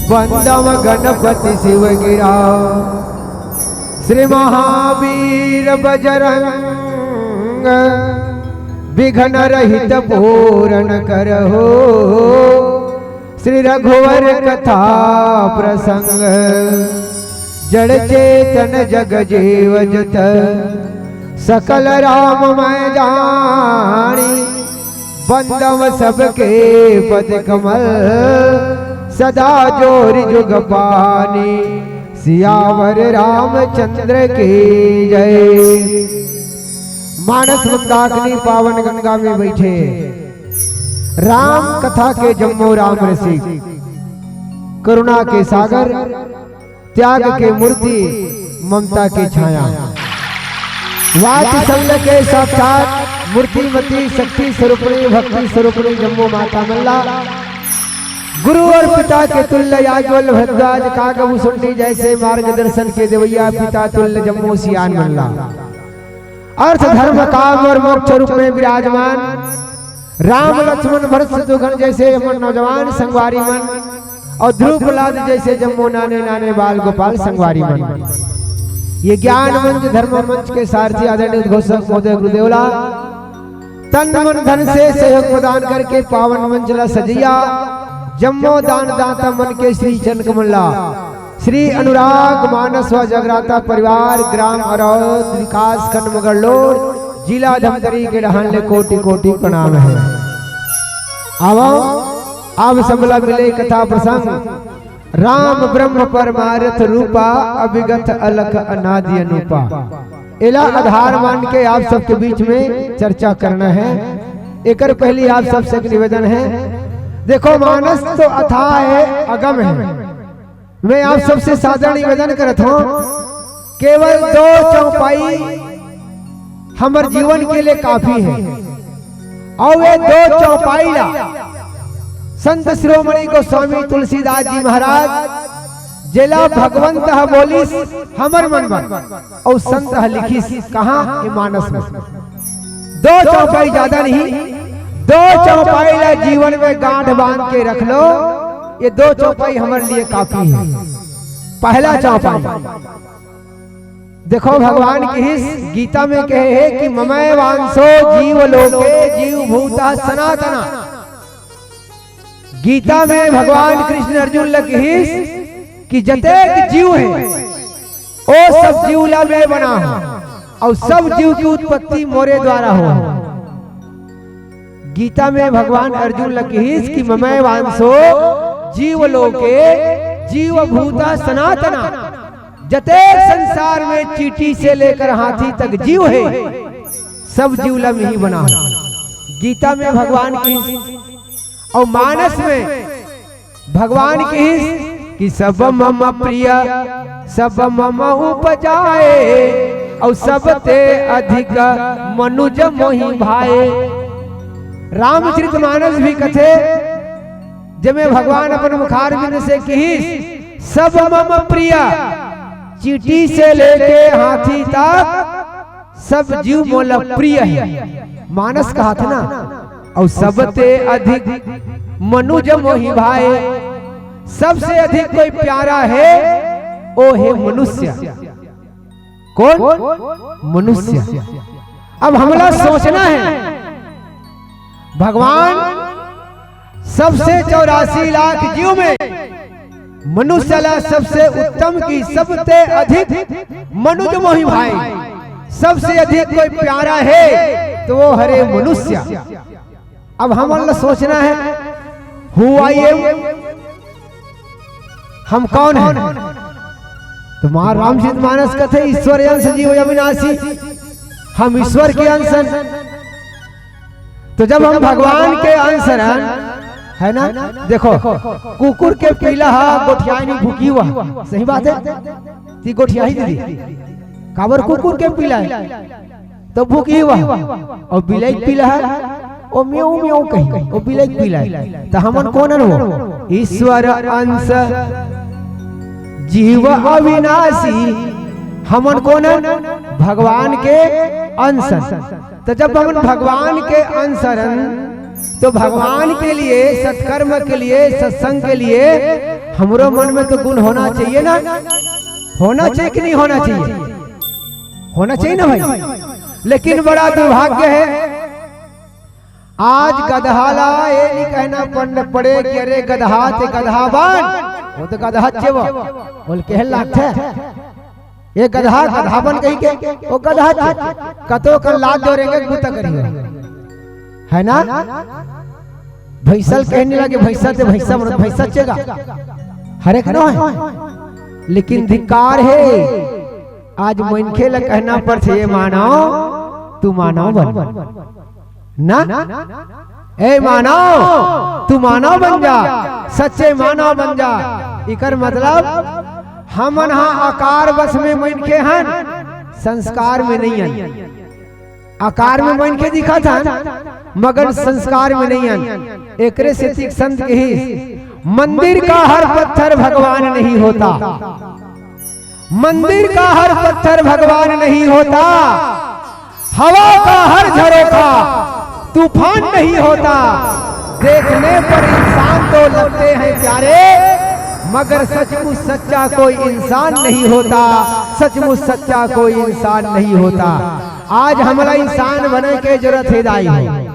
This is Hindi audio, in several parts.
वंदम गणपति शिव गिरा श्री महावीर बजरंग विघ्न रहित पूर्ण करहो श्री रघुवर कथा प्रसंग जड़ चेतन जग जीव जत सकल राम मैं जानी बंदव सबके पद कमल सदा जोर जुग पानी सियावर रामचंद्र की जय। मानस मंदाकिनी पावन गंगा में बैठे राम कथा के जम्मो राम रसिक करुणा के सागर त्याग के मूर्ति ममता की छाया वात्सल्य के साक्षात मूर्तिमती शक्ति स्वरूपणी भक्ति स्वरूपणी जम्मो माता मल्ला गुरु और पिता के तुल्य याज्वल भद्राज कागभू सुंडी जैसे मार्गदर्शन के देवैया पिता तुल्य जम्मो सियान मल्ला अर्थ धर्म काम और मोक्ष रूप में विराजमान राम लक्ष्मण भरत शत्रुघ्न जैसे अमर नौजवान संगवारी मन और ध्रुव प्रहलाद जैसे जम्मो नाने नाने बाल गोपाल संगवारी मन। ये ज्ञान मंच धर्म मंच के सारथी आदरणीय उद्घोषक महोदय गुरुदेवला तन मन धन से सहयोग प्रदान करके पावन मंचला सजिया जम्मो दान दाता मन के श्री चनकमल्ला श्री अनुराग मानस व जगराता परिवार ग्राम अरौद विकास खंड मगरलोड जिला धमतरी के रहने कोटि कोटि प्रणाम है। अब सबला मिले कथा प्रसंग राम ब्रह्म परमार्थ रूपा अभिगत अलख अनादि अनुपा इला आधार मान के आप सबके बीच में चर्चा करना है। एक पहली आप सबसे निवेदन है, देखो मानस तो अथाह है अगम है। मैं आप सबसे साधारण निवेदन करता हूं केवल 2 चौपाई हमारे जीवन के लिए काफी है और वे 2 चौपाई ला संत शिरोमणि गोस्वामी तुलसीदास जी महाराज जेला भगवंत बोलिस हमर मन मन और संत लिखिस कहा कि मानस में 2 चौपाई ज्यादा नहीं 2 चौपाई ला जीवन में गांठ बांध के रख लो। ये 2 चौपाई हमारे लिए काफी है। पहला चौपाई देखो भगवान की हिस गीता में कहे है कि ममय वांसो जीव लोके जीव भूता सनातना। गीता में भगवान कृष्ण अर्जुन लग हिस कि जतेक जीव है ओ सब जीव ला मैं बना हूं और सब जीव की उत्पत्ति मोरे द्वारा हो। गीता में भगवान अर्जुन लग हिस कि ममय वांसो जीव लोके जीव भूता सनातना। जतेक संसार में चींटी से लेकर हाथी तक जीव है सब जीव ला में ही बना है। गीता में भगवान की और मानस में भगवान की कि सब मम प्रिय सब मम उपजाए और सब ते अधिक मनुज मोहि भाए। रामचरितमानस भी कथे जब भगवान अपन मुखार बिंद से कही सब मम प्रिय चींटी से लेके हाथी तक सब जीव मोला प्रिय है। मानस कहा था ना और सबते अधिक मनुज मोहि भाए। सबसे अधिक कोई प्यारा है ओ है मनुष्य। कौन? मनुष्य। अब हमला सोचना है भगवान सबसे 84 लाख जीव में मनुष्य ला सबसे उत्तम की सबसे अधिक मनुज मोहि भाई। सबसे अधिक कोई प्यारा है तो वो हरे मनुष्य। अब हमें सोचना है हु आई एम, हम कौन हैं? तो महाराज रामचरितमानस कथे ईश्वर अंश जीव अविनाशी, हम ईश्वर के अंश हैं। तो जब हम भगवान के अंश है ना, देखो कुकुर के पीला गोठिया नहीं भूखी हुआ, सही बात है ती गोठिया ही दीदी काबर कुकुर के पीला है तो भूखी हुआ और बिलाई पीला है ओ म्याऊ म्याऊ कही ओ बिलाई पीला है। तो हमन कौन हो? ईश्वर अंश जीव अविनाशी। हमन कौन? भगवान के अंश। तो जब हम भगवान के अंश तो भगवान के लिए सत्कर्म के लिए सत्संग के लिए हमरो मन में तो गुण होना चाहिए ना, होना चाहिए कि नहीं होना चाहिए? होना चाहिए ना भाई। लेकिन बड़ा दुर्भाग्य है आज गधाला ये नहीं कहना पड़े कि अरे गधा ते गधा बन, वो तो गधा चेवो बोल के लागते ये गधा गधा बन कही के वो गधा कतो कर लाद दो रेंगे गुता करियो है ना। भैंसल कहने लगे भैंसा ते भैंसा मतलब भैंसा चेगा हर एक नो है। लेकिन धिक्कार है आज मनखे ल कहना पड़ छे मानव तू मानव बन ना, ए मानव तू मानव बन जा, सच्चे मानव बन जा। इकर मतलब हमन हा आकार बस में मनखे हन, संस्कार में नहीं हन। आकार में मनखे दिखा था मगर संस्कार में नहीं हन। एकरे से तीक संत कही मंदिर का हर पत्थर भगवान नहीं होता, मंदिर का हर पत्थर भगवान नहीं होता, हवा का हर झरोका तूफान नहीं होता। देखने पर इंसान तो लगते हैं प्यारे मगर सचमुच सच्चा कोई इंसान नहीं होता, सचमुच सच्चा कोई इंसान नहीं होता। आज हमारा इंसान बने के जरूरत है दाई है।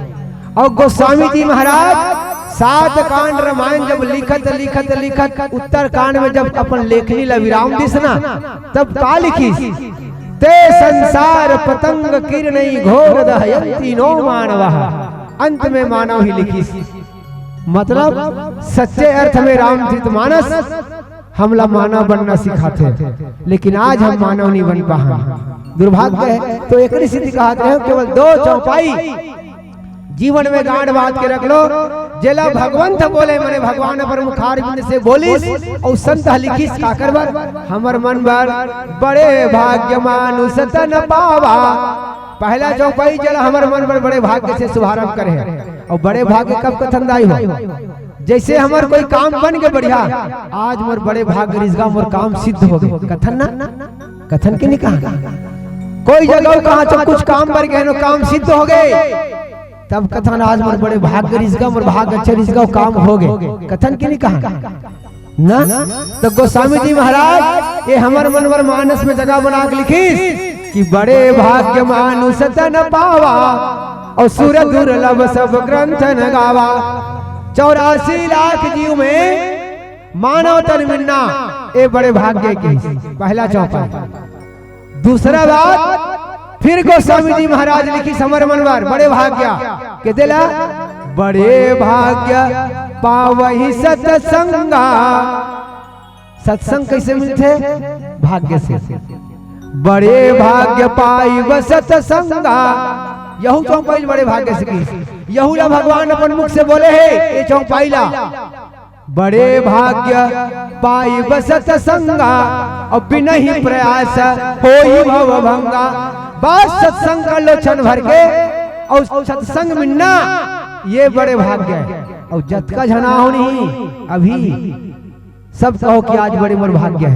और गोस्वामी जी महाराज 7 कांड रामायण जब लिखत लिखत लिखत उत्तर कांड में जब अपन लेखनी ला विराम दिसना तब का लिखी ते संसार पतंग किरणई घोर दहयंती नो मानवः, अंत में मानव ही लिखी। मतलब सच्चे अर्थ में रामचरित मानस हमला मानव बनना सिखाते, लेकिन आज हम मानव नहीं बन पा। दुर्भाग्य है। तो एक स्थिति कहा केवल 2 चौपाई जीवन में गांड बात के रख लो। जेला भगवंत बोले मने भगवान पर मुखार बिंद से बोलिस और संत लिखिस का करबर हमर मन बर बड़े भाग्य मानुष तन पावा। पहला चौपाई जला हमर मन बर बड़े भाग्य से शुभारंभ करे और बड़े भाग्य कब कथन दाई हो जैसे हमार कोई काम बन गए बढ़िया आज मोर बड़े भाग्य रिजगा मोर काम सिद्ध हो गए कथन ना कथन के नहीं कहा कोई जगह कहा जब कुछ काम बन गए काम सिद्ध हो गए तब कथन आज मोर बड़े भाग्य रिजगा मोर भाग्य अच्छा रिजगा काम हो गए कथन के नहीं कहा ना। तो गोस्वामी जी महाराज ये हमार मनवर मानस में जगह बना के लिखी कि बड़े भाग्य मानुष तन पावा और सूर दुर्लभ सब ग्रंथ न गावा। 84 लाख जीव में मानव तन मिलना ये बड़े भाग्य की पहला चौपाई। दूसरा बात फिर गोस्वामी जी महाराज लिखी समर मनवर बड़े भाग्य के दिला बड़े भाग्य पावही सत्संगा। सत्संग कैसे मिलते भाग्य से। बड़े भाग्य पाई व सत्संगा यहू चौपाई बड़े भाग्य से की यहू ला भगवान अपन मुख से बोले है ये चौपाई ला बड़े भाग्य पाई व सत्संगा और बिना ही प्रयास होई भव भंगा। बस सत्संग कर लो क्षण भर के और सत्संग मिलना ये बड़े भाग्य है। और जत का जना हो नहीं अभी सब कहो कि आज बड़े मोर भाग्य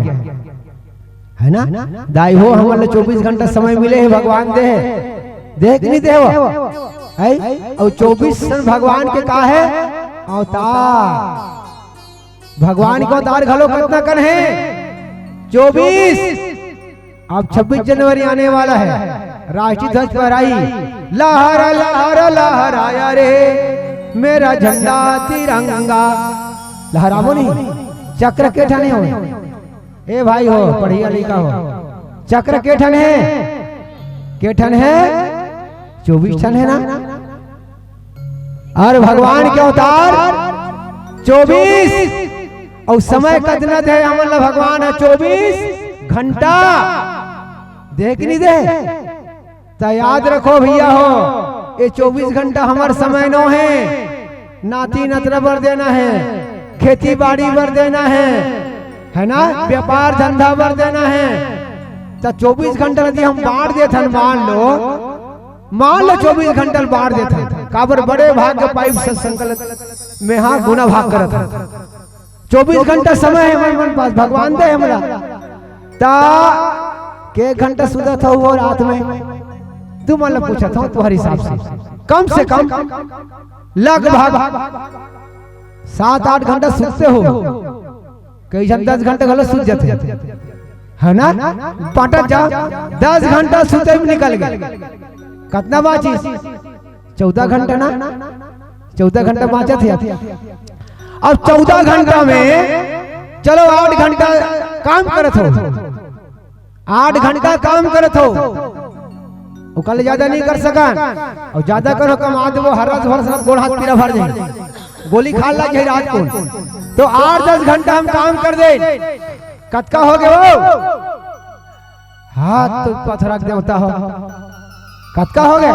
है ना। दाई हो हमारे 24 घंटा समय मिले है भगवान दे देख नहीं दे और 24 भगवान के का है अवतार। भगवान का अवतार घलो कितना कर है 24। अब 26 जनवरी आने वाला है राष्ट्रीय ध्वज फहराई लहरा लहरा लहराया रे मेरा झंडा तिरंगा। लहरावो नहीं चक्र के ठने हो ए भाई हो पढ़िया लिखा हो चक्र के ठन है के ठन है 24 ठन है ना। और भगवान के अवतार 24 और समय कितना है हमारा भगवान है 24 घंटा देख नहीं दे तो याद रखो भैया हो ये 24 घंटा हमार समय नो है। नाती नतरा बर देना है खेती बाड़ी बर देना है ना व्यापार धंधा बर देना है। तो 24 घंटा यदि हम बांट देते मान लो 24 घंटा बांट देते काबर बड़े भाग्य पाइप सत्संग में हाँ गुना भाग करत 24 घंटा समय है हमारे मन पास भगवान दे हमरा ता के घंटा सुधा था वो रात में तू मतलब पूछा था तुम्हारे हिसाब से कम लगभग 7-8 घंटा सोते हो कई जन 10 घंटा गलत सूत जाते है ना, पाटक जाओ 10 घंटा सूते में निकल गए, कितना बाची 14 घंटा ना, 14 घंटा बाँचा थे। अब 14 घंटा में चलो 8 घंटा काम करत हो, 8 घंटा काम करत हो, वो कल ज्यादा नहीं कर सका, और ज्यादा करो कमा दो हर रात गोड़ हाथ पीरा भर जाए, गोली खा ला जाए रात को, तो 8-10 घंटा हम काम कर दे, कतका हो गए वो हाथ तो पथरक देवता हो, कतका हो गए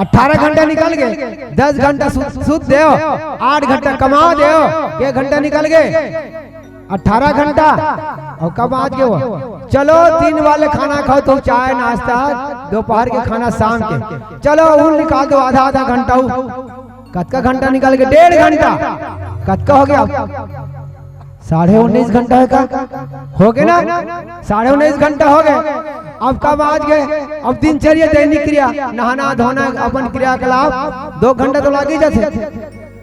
18 घंटा निकल गए, 10 घंटा सूत दे, 8 घंटा कमाओ दे, 1 घंटा निकल गए 18 घंटा, और कब आज के वो चलो 3 वाले खाना खाओ, तो चाय नाश्ता दोपहर के खाना शाम के, चलो उन निकाल दो आधा घंटा, कतका घंटा निकल गए 1.5 घंटा, कतका हो गया 19.5 घंटा है का हो गए ना, 19.5 घंटा हो गए। अब कब आज गए, अब दिनचर्या दैनिक क्रिया नहाना धोना अपन क्रियाकलाप 2 घंटा तो लग ही जाते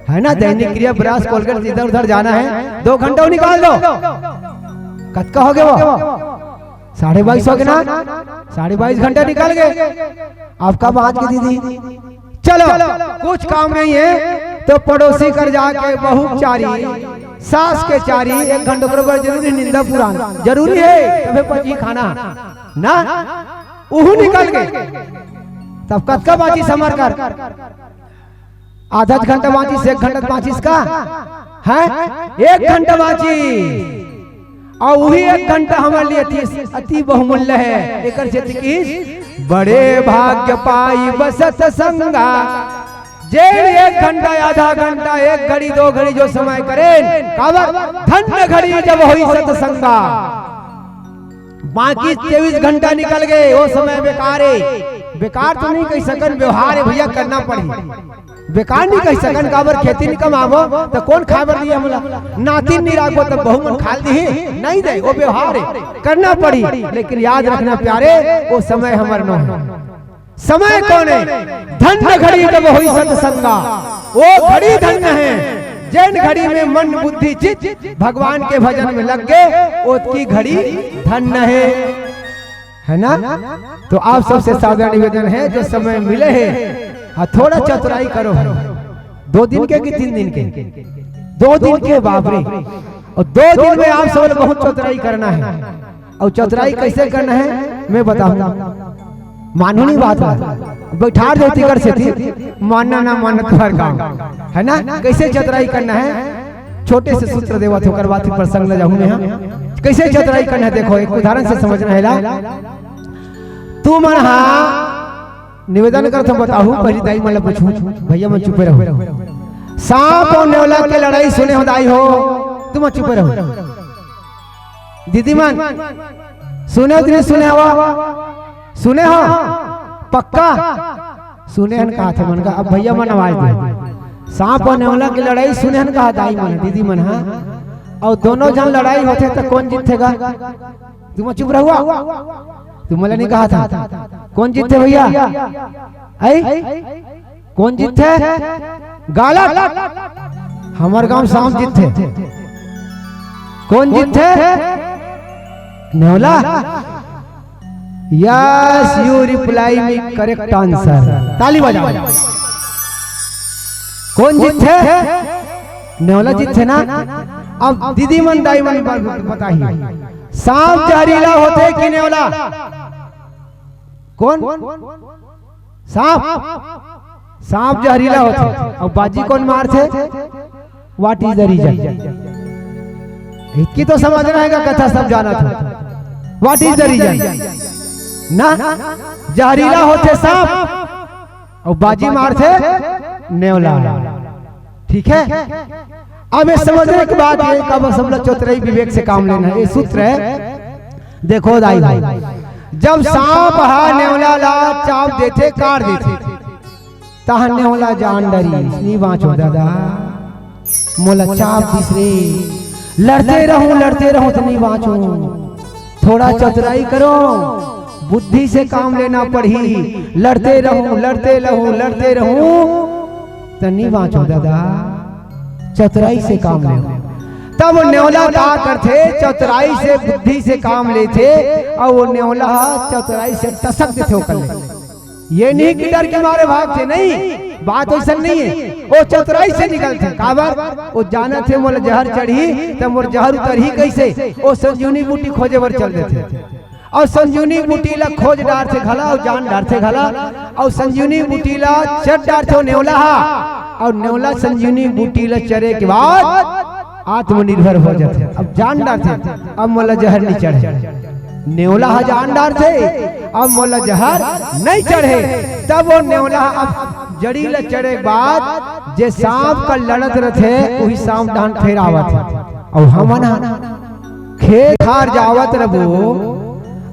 है ना, दैनिक क्रिया ब्रश कोलगेट इधर उधर जाना है, 2 घंटा निकाल दो, कतका हो गया वो 22.5 हो गए ना, 22.5 घंटा निकल गए। अब कब आज की दीदी चलो कुछ काम नहीं है तो पड़ोसी कर जाके बहू चारी सास के चारी 1 घंटा बराबर जरूरी, निंदा पुराना जरूरी है, तबे पची खाना ना, उहु निकल गए, तब कतका बाची समर कर आधा घंटा बाची से 1 घंटा बाची इसका है 1 घंटा बाची, और वही 1 घंटा हमारे लिए अति बहुमूल्य है, एक बड़े भाग्य पाई बसत संगा, जे 1 घंटा आधा घंटा 1 घड़ी 2 घड़ी जो समय करे, धन्य घड़ी जब हुई सत्संगा, बाकी 23 घंटा निकल गए, वो समय बेकार है, बेकार तो नहीं कह सकन, व्यवहार भैया करना पड़ी, बेकार नहीं कह सकन, काबर खेती नहीं कमावो तो कौन खाबर दिया हमला, नातिन नहीं राखो तो बहु मन खाल दी नहीं दे, वो व्यवहार है करना पड़ी, लेकिन याद रखना प्यारे वो समय हमार न है, समय कौन है धन्य घड़ी जब हुई सत्संगा, वो घड़ी धन्य है, जैन घड़ी में मन बुद्धि चित्त भगवान के भजन में लग गए, उसकी घड़ी धन्य है ना। तो आप सबसे साधारण निवेदन है, जो समय मिले है थोड़ा चतुराई करो, 2 दिन के कि 3 दिन के, 2 दिन के बाबरे, और 2 दिन में आप सब बहुत चतुराई करना है, और चतुराई कैसे करना है मैं बताऊंगा, मानूनी बात है, बैठा देती कर से थी, मानना ना मानना तुम्हारा काम है ना, कैसे चतुराई करना है, छोटे से सूत्र देवा तो करवाती प्रसंग ले जाऊं मैं, कैसे चतुराई करना है देखो, एक उदाहरण से समझना है, तू मन निवेदन कर बताऊ, पहली दाई मतलब पूछू भैया मैं चुपे रहो, सांप और नेवला की लड़ाई सुने हो दाई हो, तुम चुपे रहो, दीदी मन सुने हो सुने हो, सुने हो पक्का सुने हन कहा थे मन का, अब भैया मन आवाज दे, सांप और नेवला की लड़ाई सुने हन कहा दाई मन दीदी मन, हाँ और दोनों जन लड़ाई होते तो कौन जीतेगा, तुम चुप रहुआ, तुम नहीं कहा था कौन जीते भैया, कौन जीते गाला, हमारे गांव सांप जीते, कौन जीते नेवला, yes you reply me correct answer, ताली बजाओ, कौन जीते नेवला जीते ना। अब दीदी मन दाई मन बताइए, सांप जहरीला होते कि नेवला, कौन सांप जहरीला होते, और बाजी कौन मार थे, व्हाट इज द रीजन, इतनी तो समझना है, कथा सब जाना था, व्हाट इज द रीजन ना, जहरीला होते सांप और बाजी मार थे नेवला, ठीक है। अब ये समझने की बात है, कब सब लोग चतुराई विवेक से काम लेना है, ये सूत्र है, देखो दाई जब सांप हा नेवला ला चाप देते काट देते, तह नेवला जान डरी नहीं बाँचो दादा, मोला चाप तीसरे लड़ते रहूं तो नहीं बाँचो, थोड़ा चतुराई करो, बुद्धि से काम लेना पड़ी, लड़ते रहूं तो नहीं बाँचो दादा, चतुराई से काम ले, तब न्योला का करते चतुराई से बुद्धि से काम लेते और वो न्योला चतुराई से टसक देते कर। ये नहीं कि डर के मारे भागते, नहीं, बात ऐसा नहीं है। वो चतुराई से निकलते काबर वो जाना थे मोला जहर चढ़ी तब मोर जहर उतरही कैसे, वो संजीवनी बूटी खोजे बर चल देते और संजीवनी बूटी ला खोज डार थे घला और जान डार थे घला और संजीवनी बूटी ला चढ़ डार थे न्योला और न्योला संजीवनी बूटी ला चरे के बाद आत्मनिर्भर हो जाते। अब जान डार थे अब मोला जहर नहीं चढ़े, न्योला जान डार थे अब मोला जहर नहीं चढ़े। तब वो न्योला अब जड़ी ला चढ़े बाद जे सांप का लड़त रहे वही सांप डांट फेर आवत और हमन खेत हार जावत रहो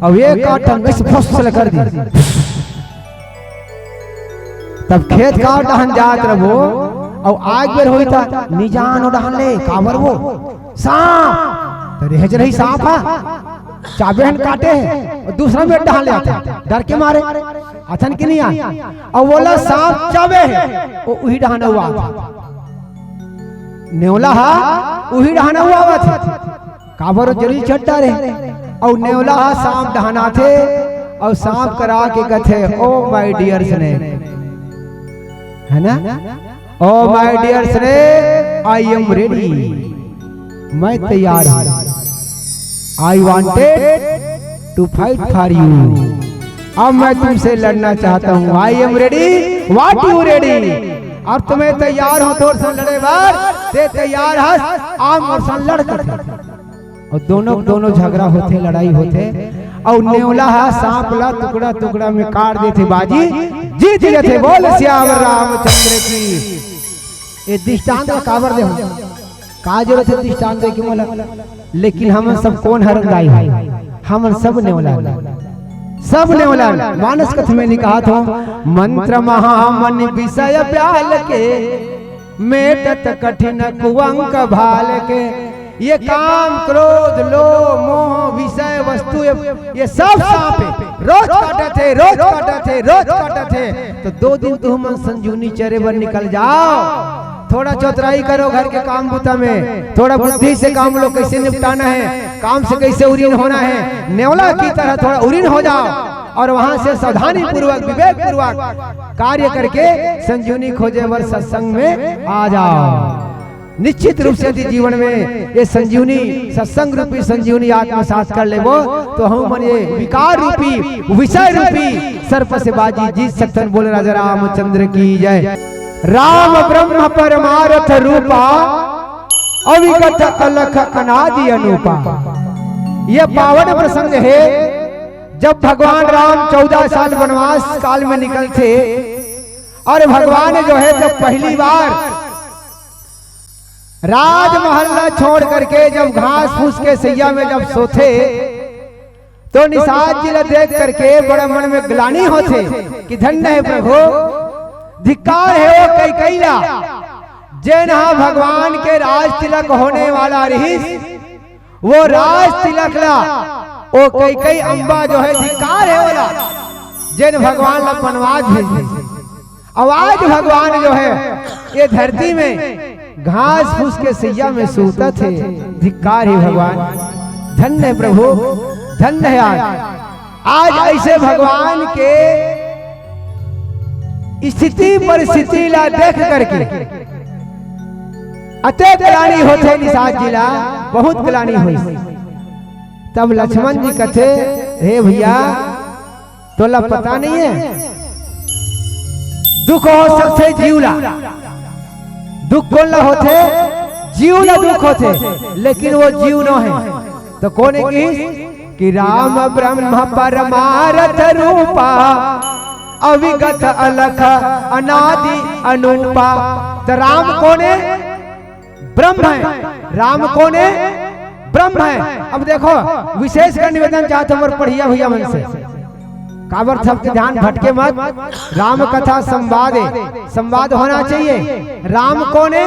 और एक आटम इस फसल कर दी। तब खेत का डहन जात रहो और आग बेर होई था निजान डहन ले काबर वो सांप तो रेज रही सांप चाबेहन काटे है और दूसरा में डहान ले आता डर के मारे अथन की नहीं आ और बोला सांप चाबे है वो वही डहाना हुआ था न्योला वही डहाना हुआ था काबर जरी चट्टा रहे और न्योला सांप डहाना थे और सांप करा के कथे ओ माय डियर स्नेक है ना, oh my dear snake I am ready, मैं तैयार हूं, I wanted to fight for you, अब मैं तुमसे लड़ना चाहता हूँ। I am ready, what you ready, अब तुम्हें तैयार हो तो लड़े बार ते तैयार है आम और सन लड़ कर और दोनों झगड़ा होते लड़ाई होते और न्योला सांप ला टुकड़ा टुकड़ा में काट देते बाजी जीत गए थे। बोल सियावर रामचंद्र की। ये दृष्टांत का काबर दे का जरूरत है दृष्टांत दे क्यों बोला, लेकिन हम सब कौन हरंदाई है, हम सब न्योला सब न्योला। मानस कथ में ने कहा था मंत्र महामन विषय प्याल के मेटत कठिन कुवंक भाल के, ये काम क्रोध लोभ मोह विषय वस्तु ये सब सांप है, रोज काटे थे। तो 2 दिन तुम संजीवनी चरे पर निकल जाओ, थोड़ा चौतराई करो घर के काम बुता में, थोड़ा बुद्धि से काम लो कैसे निपटाना है, काम से कैसे उरीन होना है, न्योला की तरह थोड़ा उरीन हो जाओ और वहां से सावधानी पूर्वक विवेक पूर्वक कार्य करके संजीवनी खोजे वर सत्संग में आ जाओ। निश्चित रूप से यदि जीवन में ये संजीवनी सत्संग रूपी संजीवनी आत्मसात कर ले वो तो हम मन ये विकार रूपी विषय रूपी सर्प से बाजी जीत सकते। बोले राजा रामचंद्र की जय। राम ब्रह्म परमार्थ रूपा अविगत अलख अनादि अनुपा। ये पावन प्रसंग है जब भगवान राम 14 साल वनवास काल में निकलते और भगवान जो है जब पहली बार राजमहल छोड़ करके जब घास फूस के सैया में जब सोते तो निषाद जी देख करके बड़े मन में ग्लानि होते कि धन्य है प्रभु, धिक्कार है वो कैकैया जैन भगवान के राज तिलक होने वाला रही वो राज तिलक ला वो कैकई अम्बा जो है धिक्कार है वाला जैन भगवान ला वनवास भेजे। आवाज भगवान जो है ये धरती में घास फूस के सैया में सोता थे, धिक्कार है भगवान, धन्य है प्रभु, धन्य है। आज ऐसे भगवान के स्थिति परिस्थिति ला देख करके अतः ग्लानि होते निषाद जिला बहुत ग्लानि हुई। तब लक्ष्मण जी कहते हे भैया तोला पता नहीं है दुख हो सकते जीवला, दुख कौन ला होते जीव ला दुख होते, लेकिन वो जीव न है तो कौन है कि राम ब्रह्म परमार्थ रूपा अविगत अलख अनादि अनुपा। तो राम कौन है, ब्रह्म है। राम कौन है, ब्रह्म है। अब देखो विशेष का निवेदन चाहते हैं पढ़िया भैया मन से काबर सबके ध्यान भटके मत। राम कथा संवाद है, संवाद होना चाहिए। राम कौन है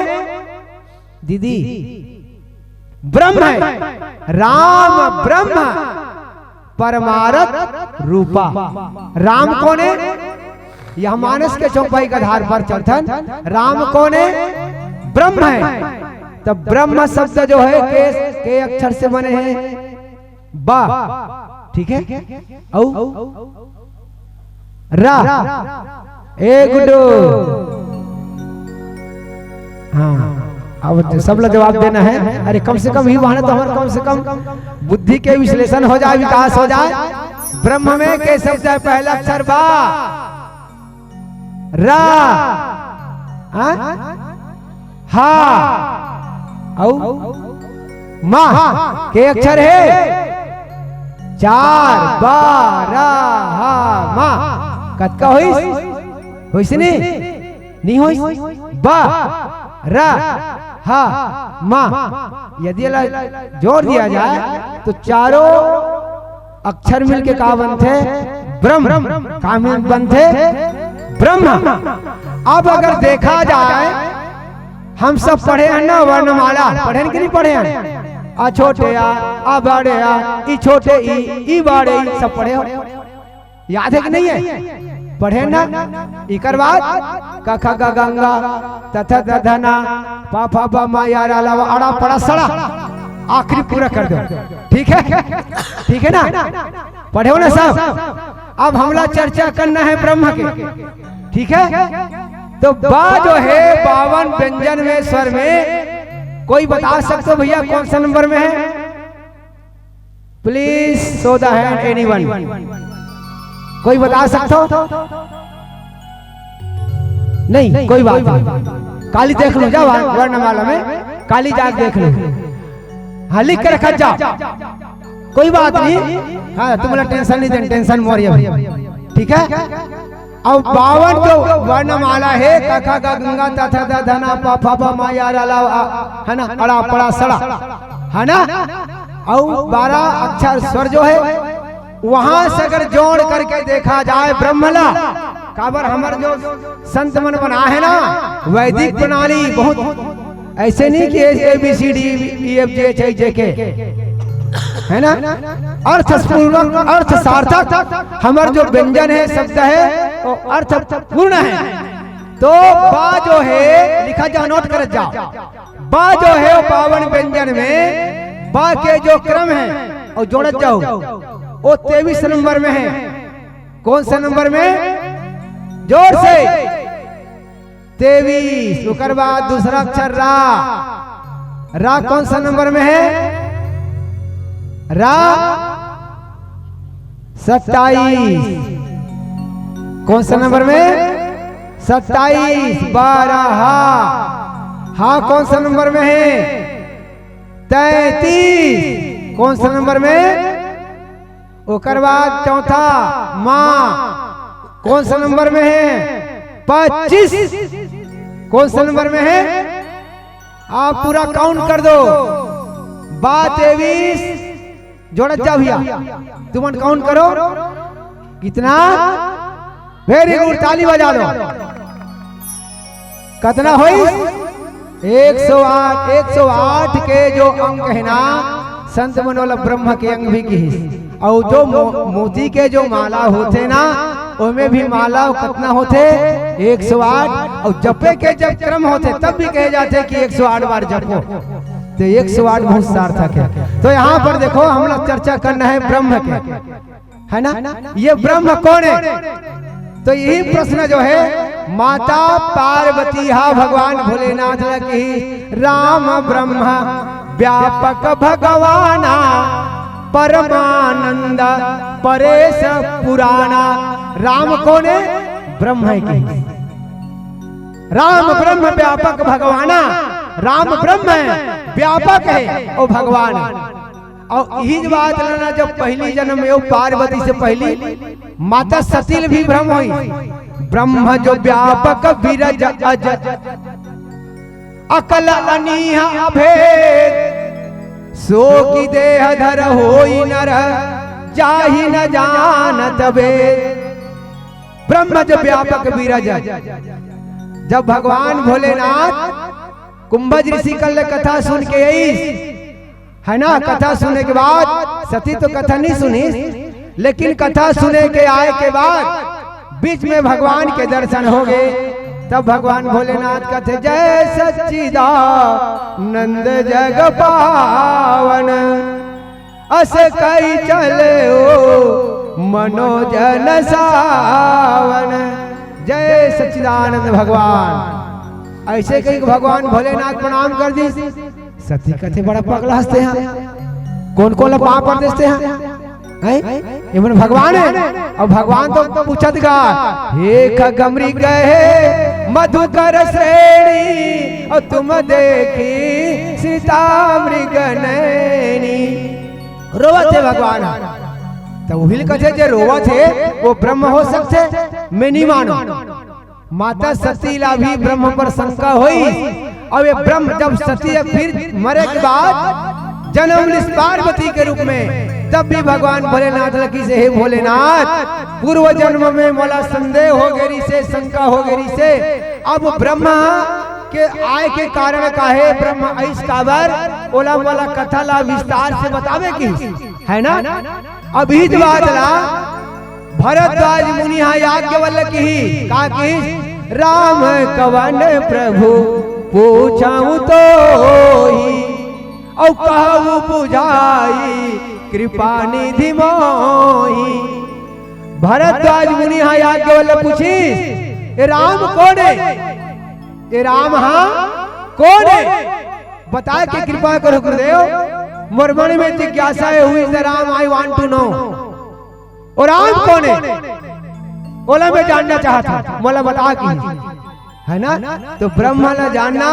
दीदी, ब्रह्म है। राम ब्रह्म परमार्थ रूपा। राम कौन है, यह मानस के चौपाई के आधार पर चलथन। राम कौन है, ब्रह्म है। तब ब्रह्म शब्द जो है के अक्षर से बने हैं बा, ठीक है, औ रा, ए गुड्डू, हाँ अब सब लोग जवाब देना है। अरे कम से कम ही वहां तो हमारे कम से कम बुद्धि के विश्लेषण हो जाए, विकास हो जाए। ब्रह्म में के शब्द है पहला अक्षर बा, रा, हा, औ मा के अक्षर है चार, बा, रा, हा, मा। कतका होइस नहीं होइस, बा, रा, हा, मा। यदि जोड़ दिया जाए तो चारों अक्षर मिलके का बनते ब्रह्म, का बनते ब्रह्म। अब अगर देखा जाए हम सब पढ़े हैं ना वर्णमाला, पढ़े कि नहीं पढ़े हैं? आ छोटे आ बड़े आ, ई छोटे ई बड़े ई, सब पढ़े हो, याद है कि नहीं है? पढ़े ना। इकर बाद क ख ग गंगा तथ धना पा फा पा मा यार अलावा अड़ा पड़ा सड़ा, आखिरी पूरा कर दो, ठीक है? ठीक है ना, पढ़े हो ना सब? अब हमला चर्चा करना है ब्रह्म के, ठीक है? तो बा जो है 52 व्यंजन में स्वर में, कोई बता सकते हो भैया कौन सा नंबर में है? Please show the hand anyone, कोई बता सकते हो? नहीं, कोई बात नहीं, काली देख लो, जाओ वर्णमाला में काली जाग देख लो, हाँ लिख कर रखा जाओ, कोई बात नहीं। हाँ तुम्हारा टेंशन नहीं देना, टेंशन मोरिया, ठीक है? अब 52 जो वर्णमाला है क ख ग गंगा तथा द धना पा फा पा मा यार अलावा, है ना, अड़ा पड़ा सड़ा, है ना? और 12 अक्षर स्वर जो है वहां से अगर जोड़ करके देखा जाए ब्रह्मला काबर, हमारे जो संत मन बना है ना वैदिक प्रणाली, बहुत ऐसे नहीं कि ABCD के, है ना, अर्थपूर्वक अर्थ सार्थक हमारे जो व्यंजन है शब्द है वो अर्थ पूर्ण है। तो बा जो है लिखा जाओ, नोट कर जाओ, बा जो है 52 व्यंजन में बा के जो क्रम है और जोड़त जाओ वो 23 नंबर में है। कौन सा नंबर में? जोर से 23। उसके बाद दूसरा अक्षर रा, रा कौन सा नंबर में है? रा 27। कौन सा नंबर में? 27। 12 हा कौन सा नंबर में है? 33। कौन सा नंबर में? ओकर बाद चौथा माँ, कौन सा नंबर में है? 25। कौन सा नंबर में है? आप पूरा काउंट कर दो, 23 जोड़त जाओ भैया, तुम काउंट करो कितना? वेरी गुड, ताली बजा दो। कितना हुई? 108। 108 के जो अंक है ना संत मनोल ब्रह्म के अंग भी की, और जो मोती के जो माला होते ना उनमें भी माला कितना होते? 108। और जपे के जब क्रम होते तब भी कहे जाते कि 108 बार जपो, तो 108 बहुत सार्थक है। तो यहाँ पर देखो हम लोग चर्चा करना है ब्रह्म के, है ना? ये ब्रह्म कौन है? तो यही प्रश्न जो है माता पार्वती हा भगवान भोलेनाथ की, राम ब्रह्म व्यापक भगवाना परमानंद परेश पुराना। राम कौन है? ब्रह्म है की, राम ब्रह्म व्यापक भगवाना, राम ब्रह्म है, व्यापक है और भगवान है। और यही बात लेना, जब पहली जन्म में पार्वती से पहली माता सती भी ब्रह्म हुई। ब्रह्म जो व्यापक विरज अज अकल अनीह अभेद, सो की देह धर होई नर जाहि न जानत वेद। ब्रह्म जो व्यापक विरज, जब भगवान भोलेनाथ कुंभज ऋषि कल कथा सुन के आई, है ना, कथा सुनने के बाद सती तो कथा नहीं सुनी, लेकिन कथा सुने के आए के बाद बीच में भगवान के दर्शन हो गए। तब भगवान भोलेनाथ कहते जय सच्चिदानंद जग पावन अस कई चले ओ मनोजन सावन। जय सच्चिदानंद भगवान। ऐसे कहीं भगवान भोलेनाथ प्रणाम कर दी। सती कहते बड़ा पगला हंसते हैं, कौन कौन पाप पर देते हैं, ये भगवान है। और भगवान तो पूछत गा हे खगमरी गए मधुकर श्रेणी और तुम देखी सीता मृग नैनी। रोवत थे भगवान, तो वही कथे जे रोवत थे वो ब्रह्म हो सकते, मैं नहीं मानो। माता सती ला भी ब्रह्म पर शंका हुई, और ये ब्रह्म जब सती फिर मरे के बाद जन्म ली पार्वती के रूप में, तब भी भगवान भोलेनाथ लकी से हे भोलेनाथ पूर्व जन्म में मोला संदेह हो गेरी से, शंका हो गेरी से, अब ब्रह्मा के आय के कारण काहे ब्रह्म ऐस काबर ओला मोला कथा ला विस्तार से बतावे की है ना। अभी बात ला भरद्वाज मुनि याज्ञवल्क्य की का की राम कवन प्रभु पूछाऊं तो ही और कहूं बुझाई कृपा निधि मोही। भरद्वाज मुनि याज्ञवल्क्य पूछी ये राम कौन है, ये राम हाँ कौन है, बता के कृपा करो गुरुदेव, मोर मन में जिज्ञासा हुई से Ram I want to know. और राम कौन है बोला मैं जानना चाहता, मोला बता की है ना। तो ब्रह्म ला जानना,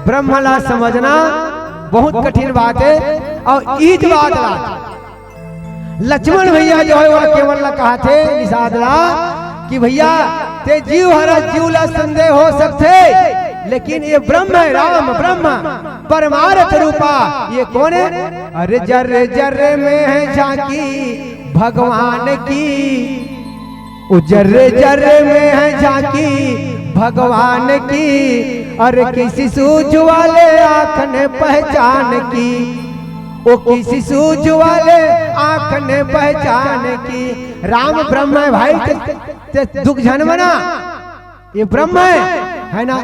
ब्रह्म ला समझना बहुत कठिन बात है। और ईज बात ला लक्ष्मण भैया जो है वह केवल ला कहा थे निषाद ला कि भैया ते जीव हरा जीव ला संदेह हो सकते, लेकिन ये ब्रह्म है, राम ब्रह्म परमार्थ रूपा ये कौन है। अरे जर्रे जर्रे में है झांकी भगवान की, जर्रे जर्रे में है झांकी भगवान की। अरे किसी सूझ वाले आँख ने पहचान की, ओ किसी सूझ वाले आँख ने पहचान की। राम ब्रह्म है भाई, ते दुख झन मना, ये ब्रह्म है ना।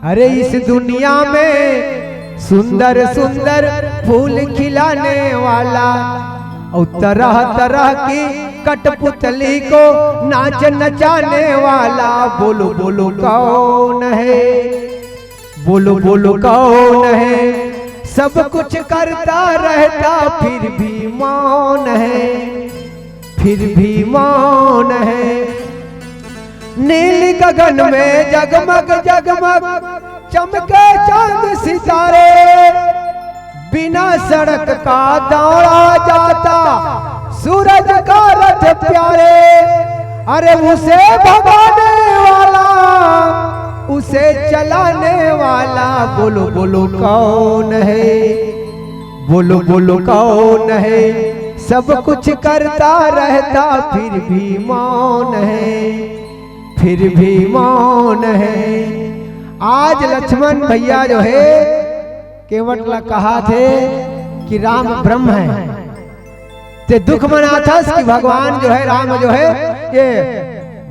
अरे इस दुनिया में सुंदर सुंदर फूल खिलाने वाला और तरह तरह की कठपुतली को नाच नचाने वाला, बोलो बोलो कौन है, बोलो बोलो कौन है। सब कुछ करता रहता फिर भी मौन है, फिर भी मौन है। नील गगन में जगमग जगमग चमके चांद सितारे, बिना सड़क का दौड़ा जाता सूरज का रथ प्यारे। अरे उसे भगाने वाला, उसे चलाने वाला, बोलो बोलो कौन है, बोलो बोलो कौन है। सब कुछ करता रहता फिर भी मौन है, फिर भी मौन है। आज लक्ष्मण भैया जो है केवट ला कहा थे कि राम ब्रह्म है, ते दुख मना था कि भगवान जो है राम जो है ये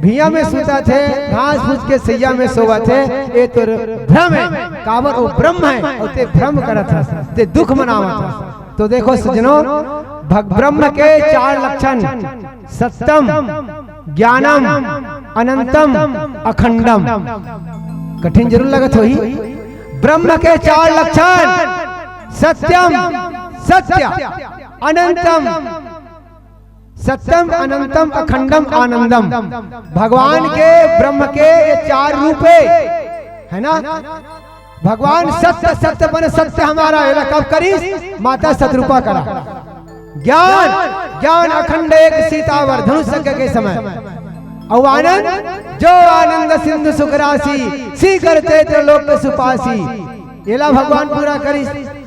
भिया में सोता थे, घास फूस के सैया में सोवा थे, ये तो भ्रम है, काबर वो ब्रह्म है और ते भ्रम करा था, ते दुख मनावा था। तो देखो सज्जनों ब्रह्म के 4 लक्षण सत्यम ज्ञानम अनंतम अखंडम। कठिन जरूर लगत होई। ब्रह्म के 4 लक्षण सत्यम सत्य अनंतम, सत्यम अनंतम अखंडम आनंदम। भगवान के ब्रह्म के ये 4 रूप है ना। भगवान सत्य सत्य बने, सत्य हमारा है कब करी माता सतरूपा करा। ज्ञान ज्ञान अखंड एक सीतावर धनुष के समय। और आनंद जो आनंद सिंधु सुख राशि सी करते त्रिलोक सुपासी, येला भगवान पूरा करी।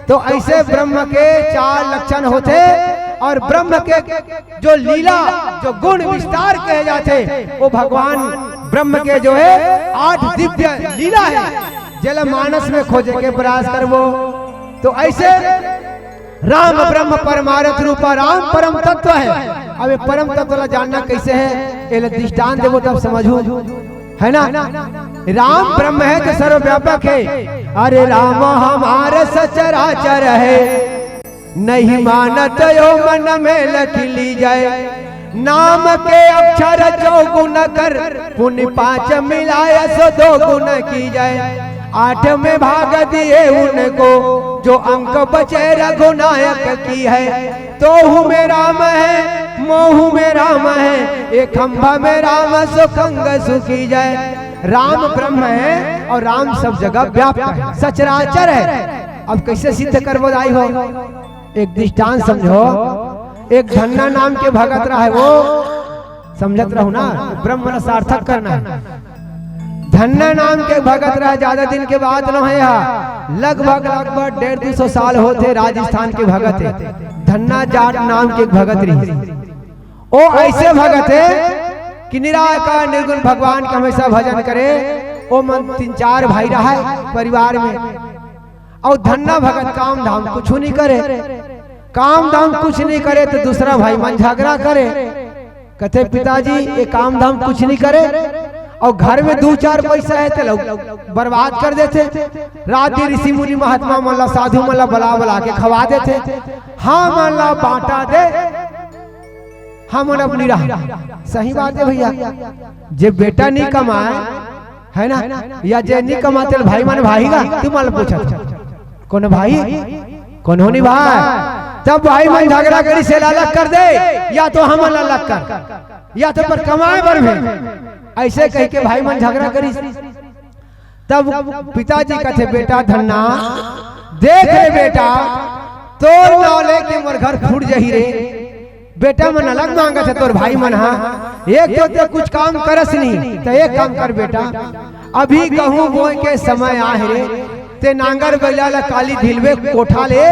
तो ऐसे ब्रह्म के 4 लक्षण होते, और ब्रह्म के जो लीला जो गुण विस्तार कहे जाते वो भगवान ब्रह्म के जो है 8 दिव्य लीला है, जल मानस में खोजे के प्रयास कर वो। तो ऐसे राम ब्रह्म परमार्थ रूपा, राम परम तत्व है। अब ये परम तत्व जानना कैसे है, ये दृष्टांत देवो तब समझू। है ना। राम ब्रह्म है तो सर्वव्यापक है। अरे राम हमारा सचराचर है, नहीं मानत यो मन में लख ली जाए। नाम के अक्षर जो गुण कर, पुण्य 5 मिलाया सो 2 गुण की जाए। 8 में भाग दिए उनको, जो अंक बचे रघुनायक की है। तो हूँ में राम है, मोहू में राम है, एक खंभा में राम सुखंग सुखी जाए। राम ब्रह्म है और राम सब जगह व्याप्त है, सचराचर है। अब कैसे सिद्ध कर बताई हो, एक दृष्टांत समझो। एक धन्ना नाम के भगत रहा है, वो समझत रहो ना, ब्रह्म सार्थक करना है। धन्ना नाम के भगत रहा, ज्यादा दिन के बाद न है, लगभग 150-200 साल होते राजस्थान के भगत है। धन्ना जाट नाम के भगत रही। वो ऐसे भगत है कि निराकार निर्गुण भगवान का हमेशा भजन करे। वो मन 3-4 भाई रहा है परिवार में। और धन्ना भगत काम धाम कुछ नहीं करे, काम धाम कुछ नहीं करे तो दूसरा भाई मन झगड़ा करे, कहते पिताजी ये काम धाम कुछ नहीं करे, और घर में 2-4 पैसा है तो लोग बर्बाद कर देते। रात ऋषि मुनि महात्मा मल्ला साधु मल्ला बला के खवा देते। हाँ मल्ला बांटा दे, हम अपनी राह। सही बात है भैया, जे बेटा नहीं कमाए है ना, या जे नहीं कमाते भाई मन भाईगा। तू मान पूछा कौन भाई कौन होनी भाई, तब भाई मन झगड़ा करी से अलग कर दे, या तो हम अलग कर, या तो पर कमाए बर में। ऐसे कह के भाई मन झगड़ा करी। तब पिताजी कहते बेटा धन्ना देख रे बेटा, तोर नौले के मोर घर फूट जही रे। बेटा मन अलग मांगा था तोर भाई मन। हाँ एक तो कुछ काम करस नहीं, तो एक काम कर बेटा, अभी कहूँ बोए के समय आहे रे, ते नांगर बैला काली ढिलवे कोठा ले,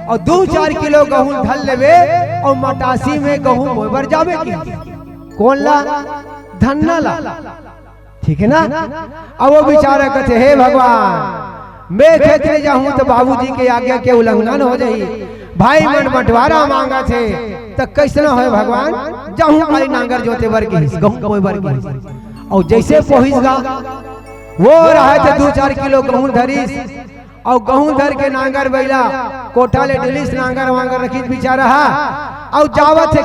और 2-4 किलो गेहूं ढल लेवे, और मटासी में गेहूं बोबर जावे की। कौन ला? धन्ना ला, ठीक है ना। अब वो बेचारा कहते हे भगवान, मैं खेत में जाऊं तो बाबूजी के आज्ञा के उल्लंघन हो जाई। भाई मन बंटवारा मांगा थे तो कैसे न हो भगवान, जाऊं खाली नांगर जोते बर के गेहूं कोई बर के। और जैसे पहुंचगा वो रहा थे 2-4 किलो गेहूं धरीस, और गेहूं धर के नांगर बैला कोठा ले डिलीस नांगर वांगर रखी बेचारा। और जावत है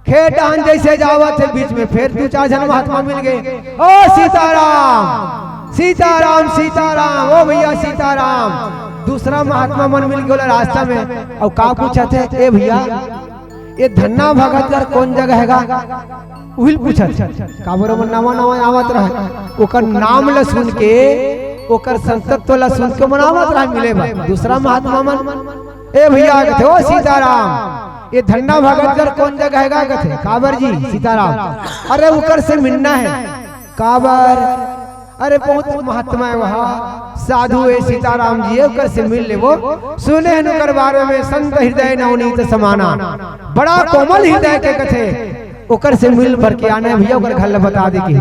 खेत डहान जैसे जावत है, बीच में फिर 2-4 जन महात्मा मिल गए। ओ सीताराम सीताराम सीताराम, ओ भैया सीताराम। दूसरा महात्मा मन मिल गया रास्ता में, और का पूछा थे ए भैया ये धन्ना भगत कर कौन जगह हैगा? उहिल पूछा का बोरो मन नवा आवत रहा, ओकर नाम ल सुन के ओकर संतत्व ला सुन के मनावत रहा मिले बा। दूसरा महात्मा मन ए भैया कहते ओ सीताराम ये धन्ना भगत कर कौन जगह हैगा? कहते काबर जी सीताराम। अरे उकर से मिलना है। काबर? अरे बहुत महात्मा है वहाँ, साधु है सीताराम जी है, उकर से मिल ले। वो सुने हैं उकर बारे में, संत हृदय नवनीत समाना, बड़ा कोमल हृदय के कथे, उकर से मिल भर के आने भैया उकर घर बता दे के।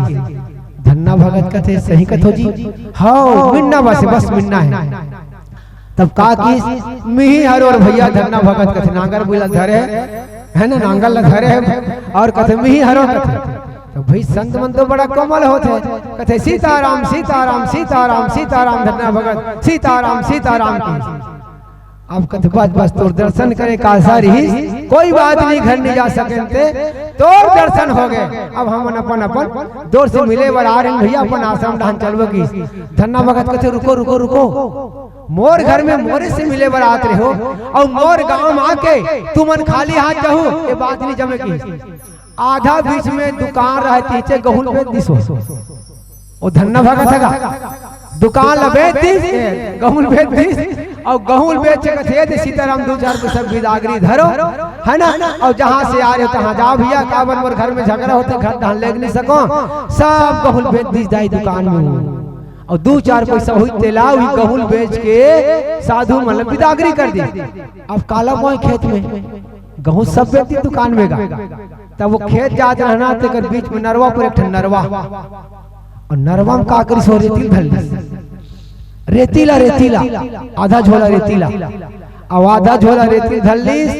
धन्ना भगत कथे सही कथो जी, हाँ मिलना बस मिलना है। तब का की मिही हर और भैया धन्ना भगत कथे नांगर बुला धरे है ना, नांगर धरे है और कथे मिही हरो कथे। तो भाई संत मन तो बड़ा कोमल होते, कहते सीताराम सीताराम सीताराम सीताराम धन्ना भगत सीताराम सीताराम की। अब कहते बस तोर दर्शन करे का सारी कोई बात नहीं, घर नहीं जा सकते तोर दर्शन हो गए। अब हम अपन दूर से मिले बर आ रहे भैया, अपन आश्रम ढान चलबो की। धन्ना भगत कहते रुको रुको रुको, मोर घर में मोरे से मिले बर आते रहो, और मोर गाँव में आके तुमन खाली हाथ जाहू ये बात नहीं जमे की। आधा बीच में दुकान रहती चे गहुल बेच दिसो, और धन्ना भगत है दुकान लबेच दिस गहुल बेच दिस, और गहुल बेच के कथे सीताराम 2-4 पैसा बिदागरी धरो है ना, और जहाँ से आ रहे तहाँ जाओ भैया। काबर मोर घर में झगड़ा होते, घर ढाल ले नहीं सको, सब गहुल बेच दिस जाए दुकान में, और 2-4 पैसा हुई तेला हुई गहुल बेच के साधु मतलब बिदागरी कर दी। अब काला बोए खेत में गहूं सब बेचती दुकान में गा। तब वो खेत जात रहना तेकर बीच में नरवा पर एक नरवा, और नरवा में का करी सो रेती धल रेतीला आधा झोला रेतीला, और आधा झोला रेती धल लीस,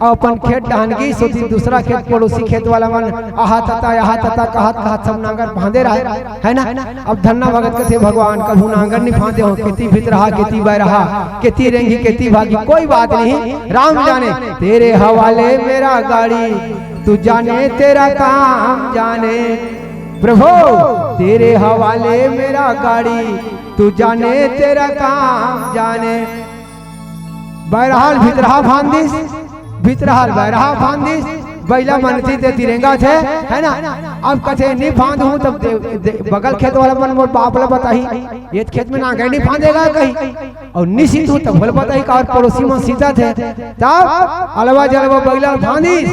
और अपन खेत डहनगी सोती दूसरा खेत पड़ोसी खेत वाला मन आहा तता कहत सब नांगर बांधे रहे है ना। अब धन्ना भगत के थे भगवान कभू नांगर नहीं फांदे हो, खेती भीत रहा खेती बह रहा, खेती रेंगी खेती भागी, कोई बात नहीं, राम जाने तेरे हवाले मेरा गाड़ी, तू जाने तेरा काम जाने प्रभु, तेरे हवाले मेरा गाड़ी, तू जाने तेरा काम जाने। बहरहाल भितरहा फांदिस, भितरहाल बहरहा फांदिस, बैला मनती ते तिरंगा थे है ना। अब कथे नहीं फांद हूं तब बगल खेत वाला मन मोर बाप ला बताही ये खेत में ना गए नहीं फांदेगा कहीं, और निश्चित हूं तब बोल बताही का और पड़ोसी में सीता थे तब अलवा जलवा बैला फांदिस,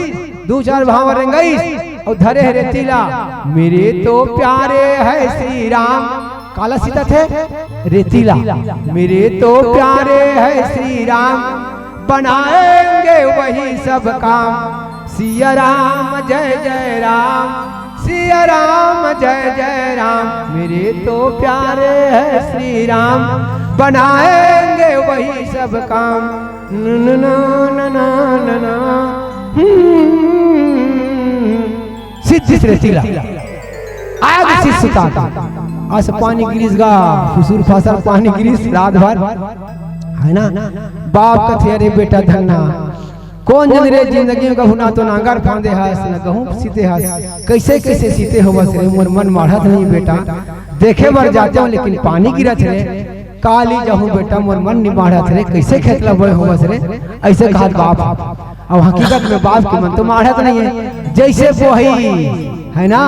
दो चार भाव रंगई और धरे है रेतीला, मेरे तो प्यारे है श्री राम, काला सीता थे रेतीला, मेरे तो प्यारे है श्री राम, बनाएंगे वही सब काम, सिया राम जय जय राम, सिया राम जय जय राम, मेरे तो प्यारे है श्री राम, बनाएंगे वही सब काम, न न न न न सिद्ध रेतीला आग से सुता अस पानी गिरीस गा फुसूर फसल पानी गिरीस रात भर है ना। बाप कथे अरे बेटा धन्ना कौन जन रे जिंदगी का हुना तो नांगर फांदे हास न कहूं सीते हास, कैसे कैसे सीते हो बस रे मोर मन माढ़त नहीं बेटा, देखे बर जाते हो लेकिन पानी गिरत रे, काली जाहूं बेटा मोर मन नहीं माढ़त रे, कैसे खेतला बोए हो बस रे, ऐसे कहा बाप। अब हकीकत में बाप के मन तो माढ़त नहीं है, जैसे वही है ना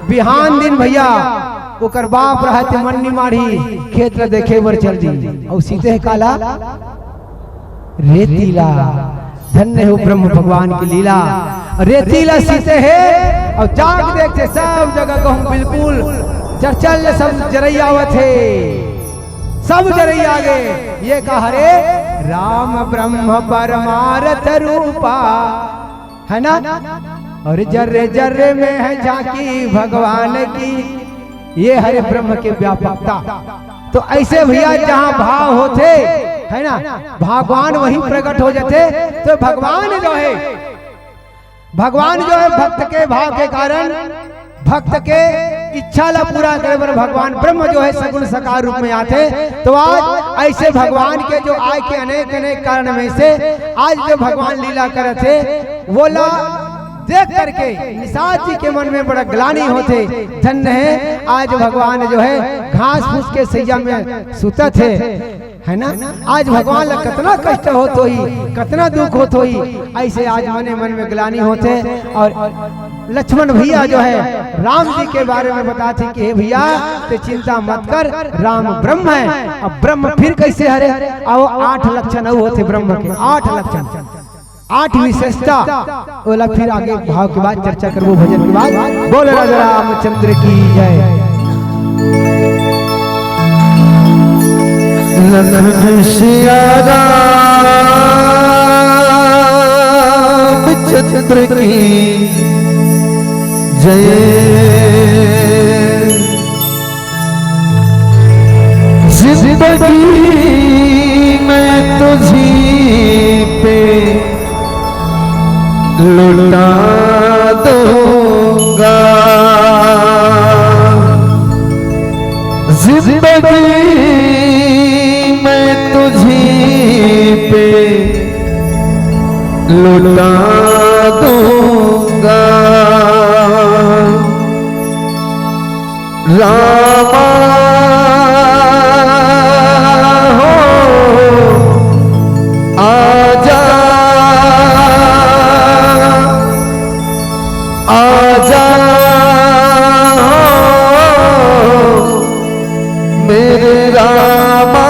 बिहान दिन भैया ओकर बाप रहते मन नहीं माढ़ी, खेत ला देखे बर चल दी और सीते है काला रेतीला, धन्य हो ब्रह्म भगवान की लीला, रेतीला सीते है और जाग देखते सब जगह कहूं बिल्कुल चरचल सब जरैयावत है, सब जरैया गए, ये कहा रे राम ब्रह्म परमार्थ रूपा है ना, और जर्रे जर्रे में है झांकी भगवान की, ये हरे ब्रह्म के व्यापकता। तो ऐसे भैया जहाँ भाव होते है ना भगवान वही प्रकट हो जाते, तो भगवान जो है भक्त के भाव के कारण भक्त के इच्छा ला पूरा करे बर भगवान ब्रह्म जो है सगुण साकार रूप में आते। तो आज ऐसे भगवान के जो आय के अनेक अनेक कारण में से आज जो भगवान लीला करे थे वो ला देख करके निषाद जी के मन में बड़ा ग्लानि होते, धन्य है आज भगवान जो है घास फूस के सैया में सुता थे है ना। आज भगवान ला कितना कष्ट हो तो ही कितना दुख हो तो ही ऐसे आज मने मन में ग्लानि होते। और लक्ष्मण भैया जो है राम जी के बारे में बताते कि हे भैया ते चिंता मत कर, राम ब्रह्म है। अब ब्रह्म फिर कैसे हरे, अब 8 लक्षण होते ब्रह्म के, 8 लक्षण 8 विशेषता ओला फिर आगे भाव के बाद चर्चा करबो भजन के बाद। बोल राजा रामचंद्र की जय। लखन सिया रामचंद्र की जय। जिंदगी में तुझी पे लुटा दूंगा, जिंदगी में तुझी पे लुटा दूंगा। रामा हो आजा आजा मेरे रामा।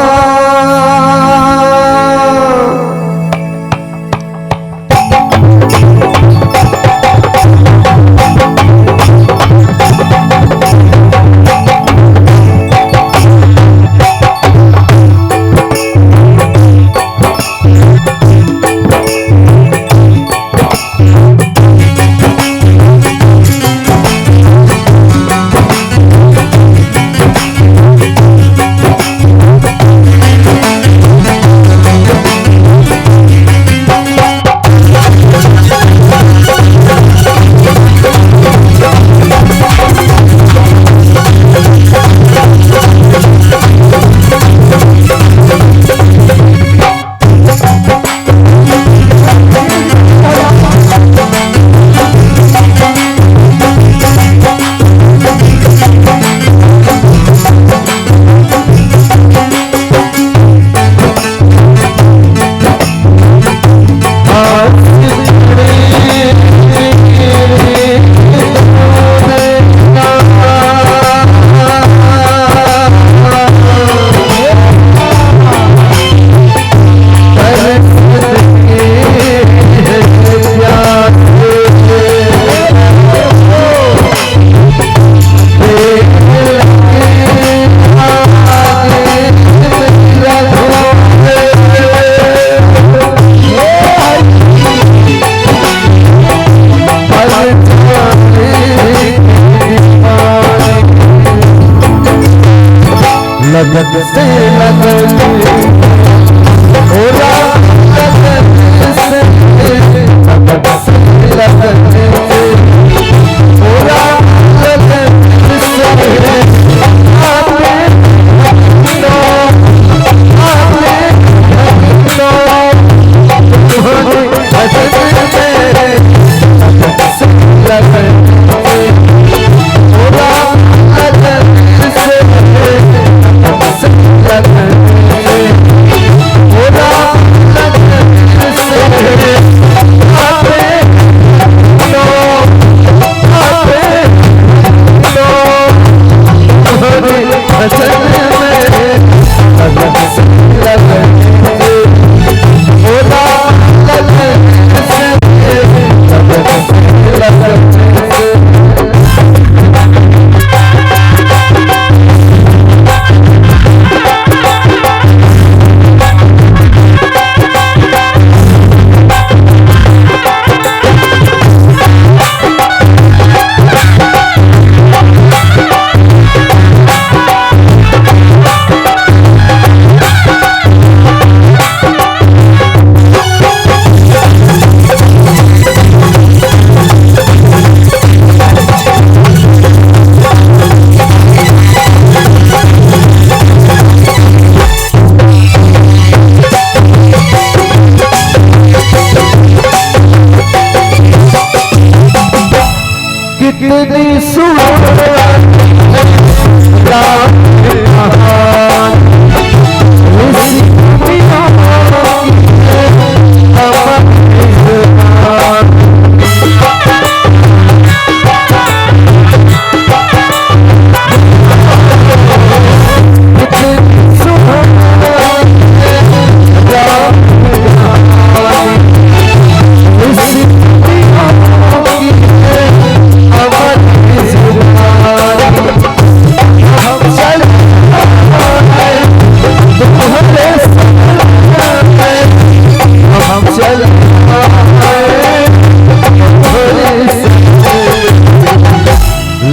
कितनी सुहानी राम महान इस दुनिया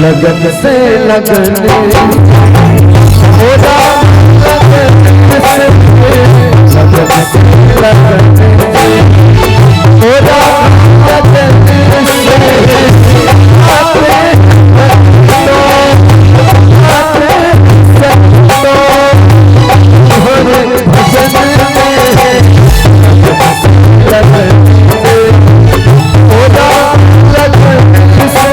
लगन से लगन होगा लगन से लगन से लगन होगा लगन से आते भजन में लगन से होगा लगन से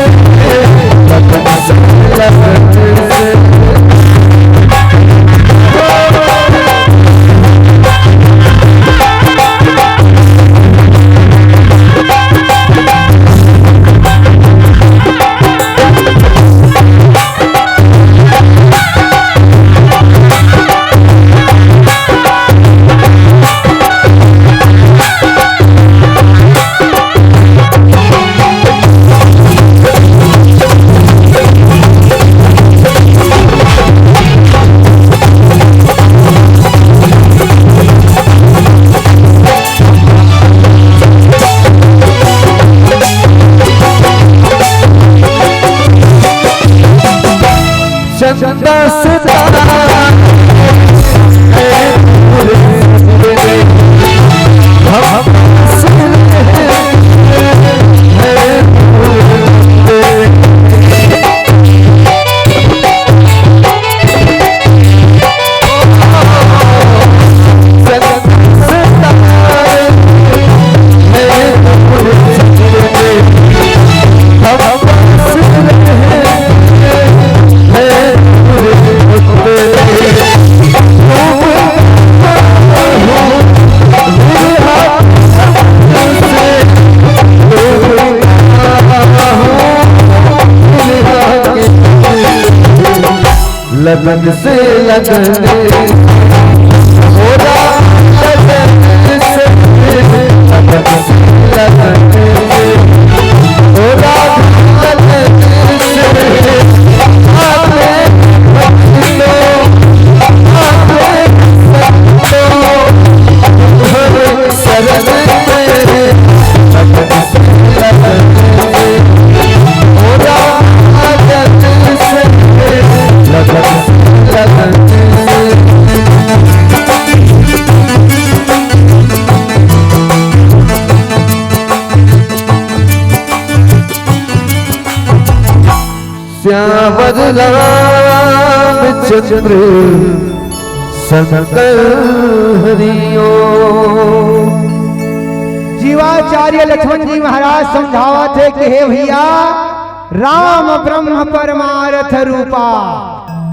चंदा सितारा लगन से लगन होगा लगन से लगन से लगन होगा लगन से आते बच्चों आते बच्चों शरण में लगन से लगन होगा लगन से लगन श्यावर रामचंद्र शंकर हरिओ। जीवाचार्य लक्ष्मण जी महाराज समझावा थे कि हे भैया राम ब्रह्म परमार्थ रूपा।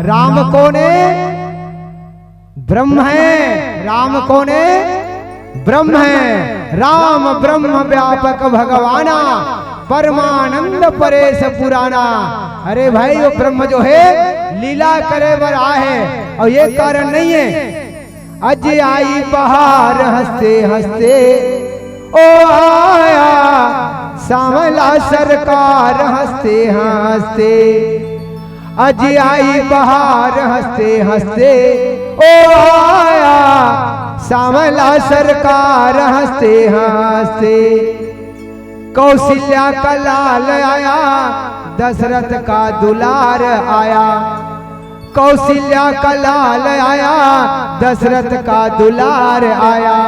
राम कोने ब्रह्म है, राम कोने ब्रह्म है। राम ब्रह्म व्यापक भगवाना परमानंद परेश पुराना। अरे भाई वो ब्रह्म जो है लीला करे बर आहे और ये कारण नहीं है। अज आई बहार हंसते हंसते ओ आया सांवला सरकार हंसते हंसते। अज आई बहार हंसते हंसते ओ आया सांवला सरकार हंसते हंसते। कौशल्या का लाल आया दशरथ का दुलार आया। कौशल्या का लाल आया दशरथ का दुलार आया।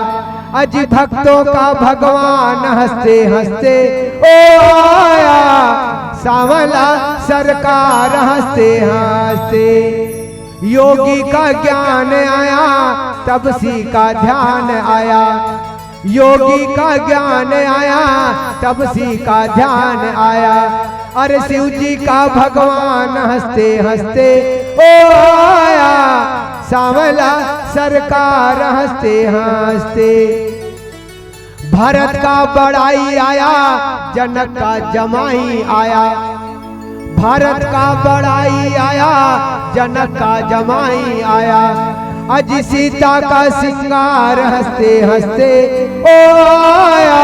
अज भक्तों का भगवान हंसते हंसते ओ आया सांवला सरकार हंसते हंसते। योगी का ज्ञान आया तपसी का ध्यान आया। योगी का ज्ञान आया तपसी का ध्यान आया। अरे शिव जी का भगवान हंसते हंसते ओ आया, सांवला सरकार हंसते हंसते। भरत का बड़ाई आया, जनक का जमाई आया। भारत का बड़ाई आया, जनक का जमाई आया। अज सीता का सिंगार हंसते हंसते ओ आया,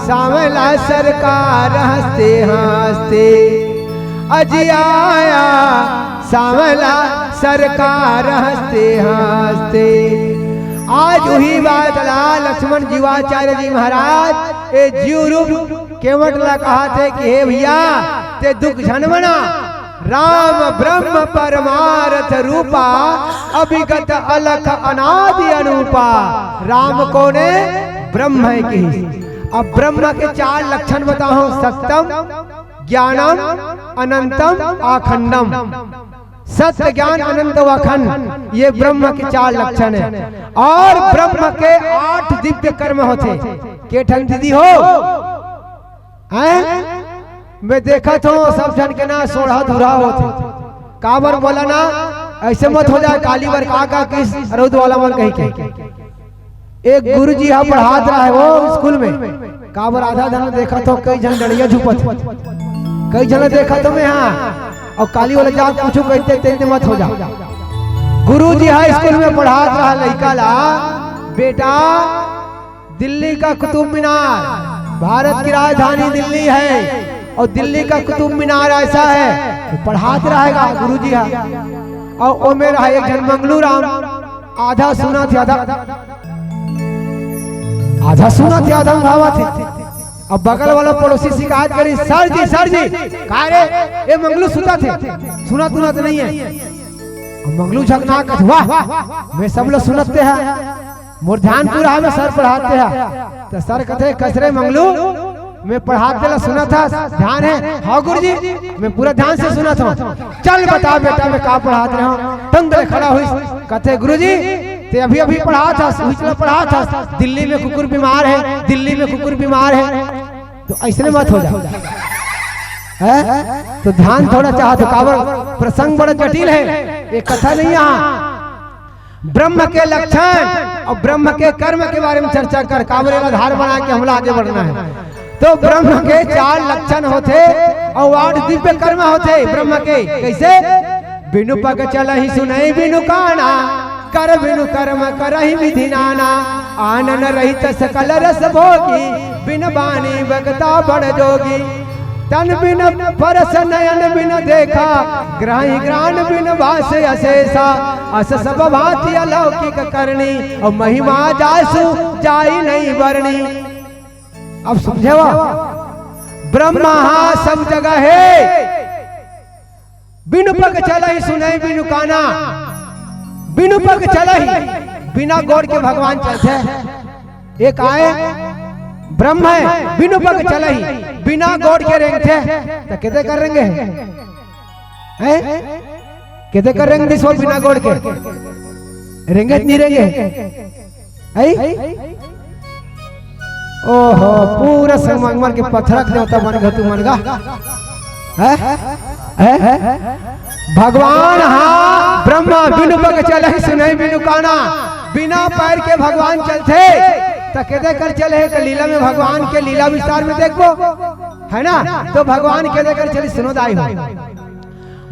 सांवला सरकार हंसते हंसते। अज आया सांवला सरकार हंसते हंसते। आज वही बात लक्ष्मण जीवाचार्य जी महाराज ए जीव रूप केवट ला कहा थे कि हे भैया ते दुख झनमना, राम ब्रह्म परमार्थ रूपा, अभिगत अलख अनादि अनूपा। राम कौन है? ब्रह्म है कि। अब ब्रह्म के 4 लक्षण बताओ, सत्यम, ज्ञानम, अनंतम, आखंडम। सत्य, ज्ञान, अनंत व अखंड, ये ब्रह्म के 4 लक्षण है। और ब्रह्म के 8 दिव्य कर्म होते। के ठन दीदी हो हैं? मैं देखा तो सब जन के ना सोढ़ा धुरा होते। काबर बोला ना ऐसे मत हो जाए, काली बर का किस रौद वाला मन कहीं के। एक गुरुजी यहाँ पढ़ात रहा है वो स्कूल में। काबर आधा जन देखा तो कई जन डरिया झुपत, कई जन देखा तो मैं यहाँ और काली वाला जा पूछू कहते तेते मत हो जा। गुरुजी हाई स्कूल में पढ़ात रहा लड़का ला, बेटा दिल्ली का कुतुब मीनार, भारत की राजधानी दिल्ली है और दिल्ली का कुतुब मीनार ऐसा है, तो पढ़ात रहेगा गुरुजी हा। और वो मेरा एक जन मंगलू राम, आधा सुना थे आधा सुना थे आधा भावा थे। अब बगल वाला पड़ोसी शिकायत करी, सर जी कहा रे ये मंगलू सुता थे, सुना तुना तो नहीं है। मंगलू झकना कथ, वाह मैं सब लोग सुनते हैं, मोर ध्यान पूरा है, मैं सर पढ़ाते हैं। तो सर कहते कसरे मंगलू मैं पढ़ाते ला सुना था, ध्यान है? हाँ गुरुजी मैं पूरा ध्यान से सुना था। चल बता बेटा मैं कहाँ पढ़ाते रहा हूँ। तंग खड़ा हुई, कहते गुरुजी ते अभी पढ़ा था, पढ़ा था दिल्ली में कुकुर बीमार है, दिल्ली में कुकुर बीमार है। तो ऐसे मत हो जा, तो ध्यान थोड़ा चाहते। काबर प्रसंग बड़ा जटिल है, ये कथा नहीं। यहाँ ब्रह्म के लक्षण और ब्रह्म के कर्म के बारे में चर्चा कर, काबर आधार बना के हमला आगे बढ़ना है। तो ब्रह्म के 4 लक्षण होते और 8 दिव्य कर्म होते ब्रह्म के। कैसे? बिनु पग चलहि सुनहि बिनु काना, कर बिनु कर्म करहि विधि नाना। आनन रहित सकल रस भोगी, बिन बानी बगता बड़ जोगी। तन बिन परस नयन बिन देखा, ग्रही ग्राण बिन भास अशेषा। अस सब भांति अलौकिक करनी, और महिमा जासु जाई नहीं बरनी। अब समझे वो ब्रह्मा सब जगह है। बिनु पग चलहि सुनहि बिनु काना, बिनु पग चलहि, बिना गौर के भगवान चलते। एक आए ब्रह्म है, बिनु पग चलहि, बिना गौर के रेंगते। तो कितने करेंगे हैं? कितने करेंगे दिसो बिना गौर के? रेंगे नहीं रेंगे है? ओहो पूरा संगमर के पत्थरक देवता बन गया तू मन गा। भगवान हाँ ब्रह्मा बिनु पग चलहि सुनहि बिनु काना, बिना पैर के भगवान चलते। तो केदे कर चले के लीला में, भगवान के लीला विस्तार में देखो है ना। तो भगवान केदे कर चले सुनो दाई हो।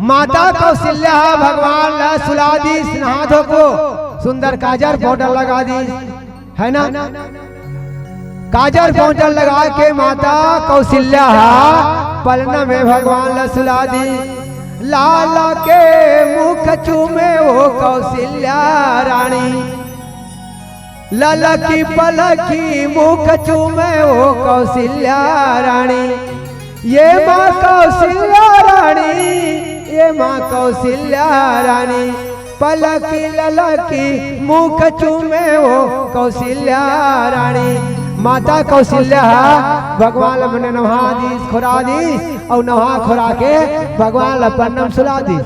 माता कौशल्या भगवान ला सुला दी, स्नाधो को सुंदर काजर पाउडर लगा दी है ना। काजर पाउडर लगा के माता कौशल्या पलना में भगवान ला सुला दी। लाला के मुख चूमे वो कौशल्या रानी, लाला की पलकी मुख चूमे वो कौशल्या रानी। ये माँ कौशल्या रानी, ये माँ कौशल्या रानी, पलकी लाला की मुख चूमे वो कौशल्या रानी। माता कौशल्या भगवान अपने नहा दी खुरा दी, और नहा खुरा के भगवान अपनम सुला दी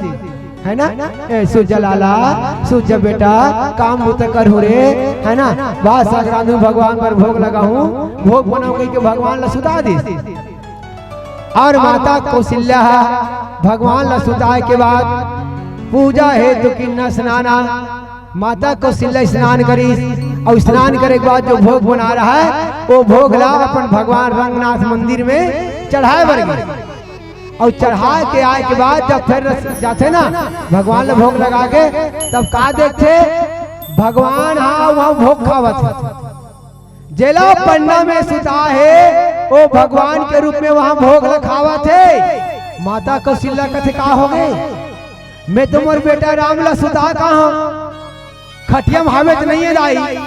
है ना। सूर्य लाला सूर्य बेटा काम बुत कर हो रे है ना। बात सागरांधु भगवान पर भोग लगा हूँ, भोग बनाऊ के भगवान ला सुधा दी। और माता कौशल्या भगवान लसुताए के बाद पूजा हेतु किन्ना स्नाना। माता कौशल्या स्नान करी और स्नान करे के बाद जो भोग बना रहा है वो भोग ला अपन भगवान रंगनाथ मंदिर में चढ़ाए बरगी। और चढ़ा के आए के बाद जब फिर जाते ना भगवान ने भोग लगा के तब का देखते भगवान हाँ वहाँ भोग खावत जेला पन्ना में सुता है वो भगवान के रूप में वहाँ भोग रखावा थे। माता कौशल्या कथे का हो गए मैं तुम्हार बेटा राम ला सुता कहा खटिया भावेत नहीं है दाई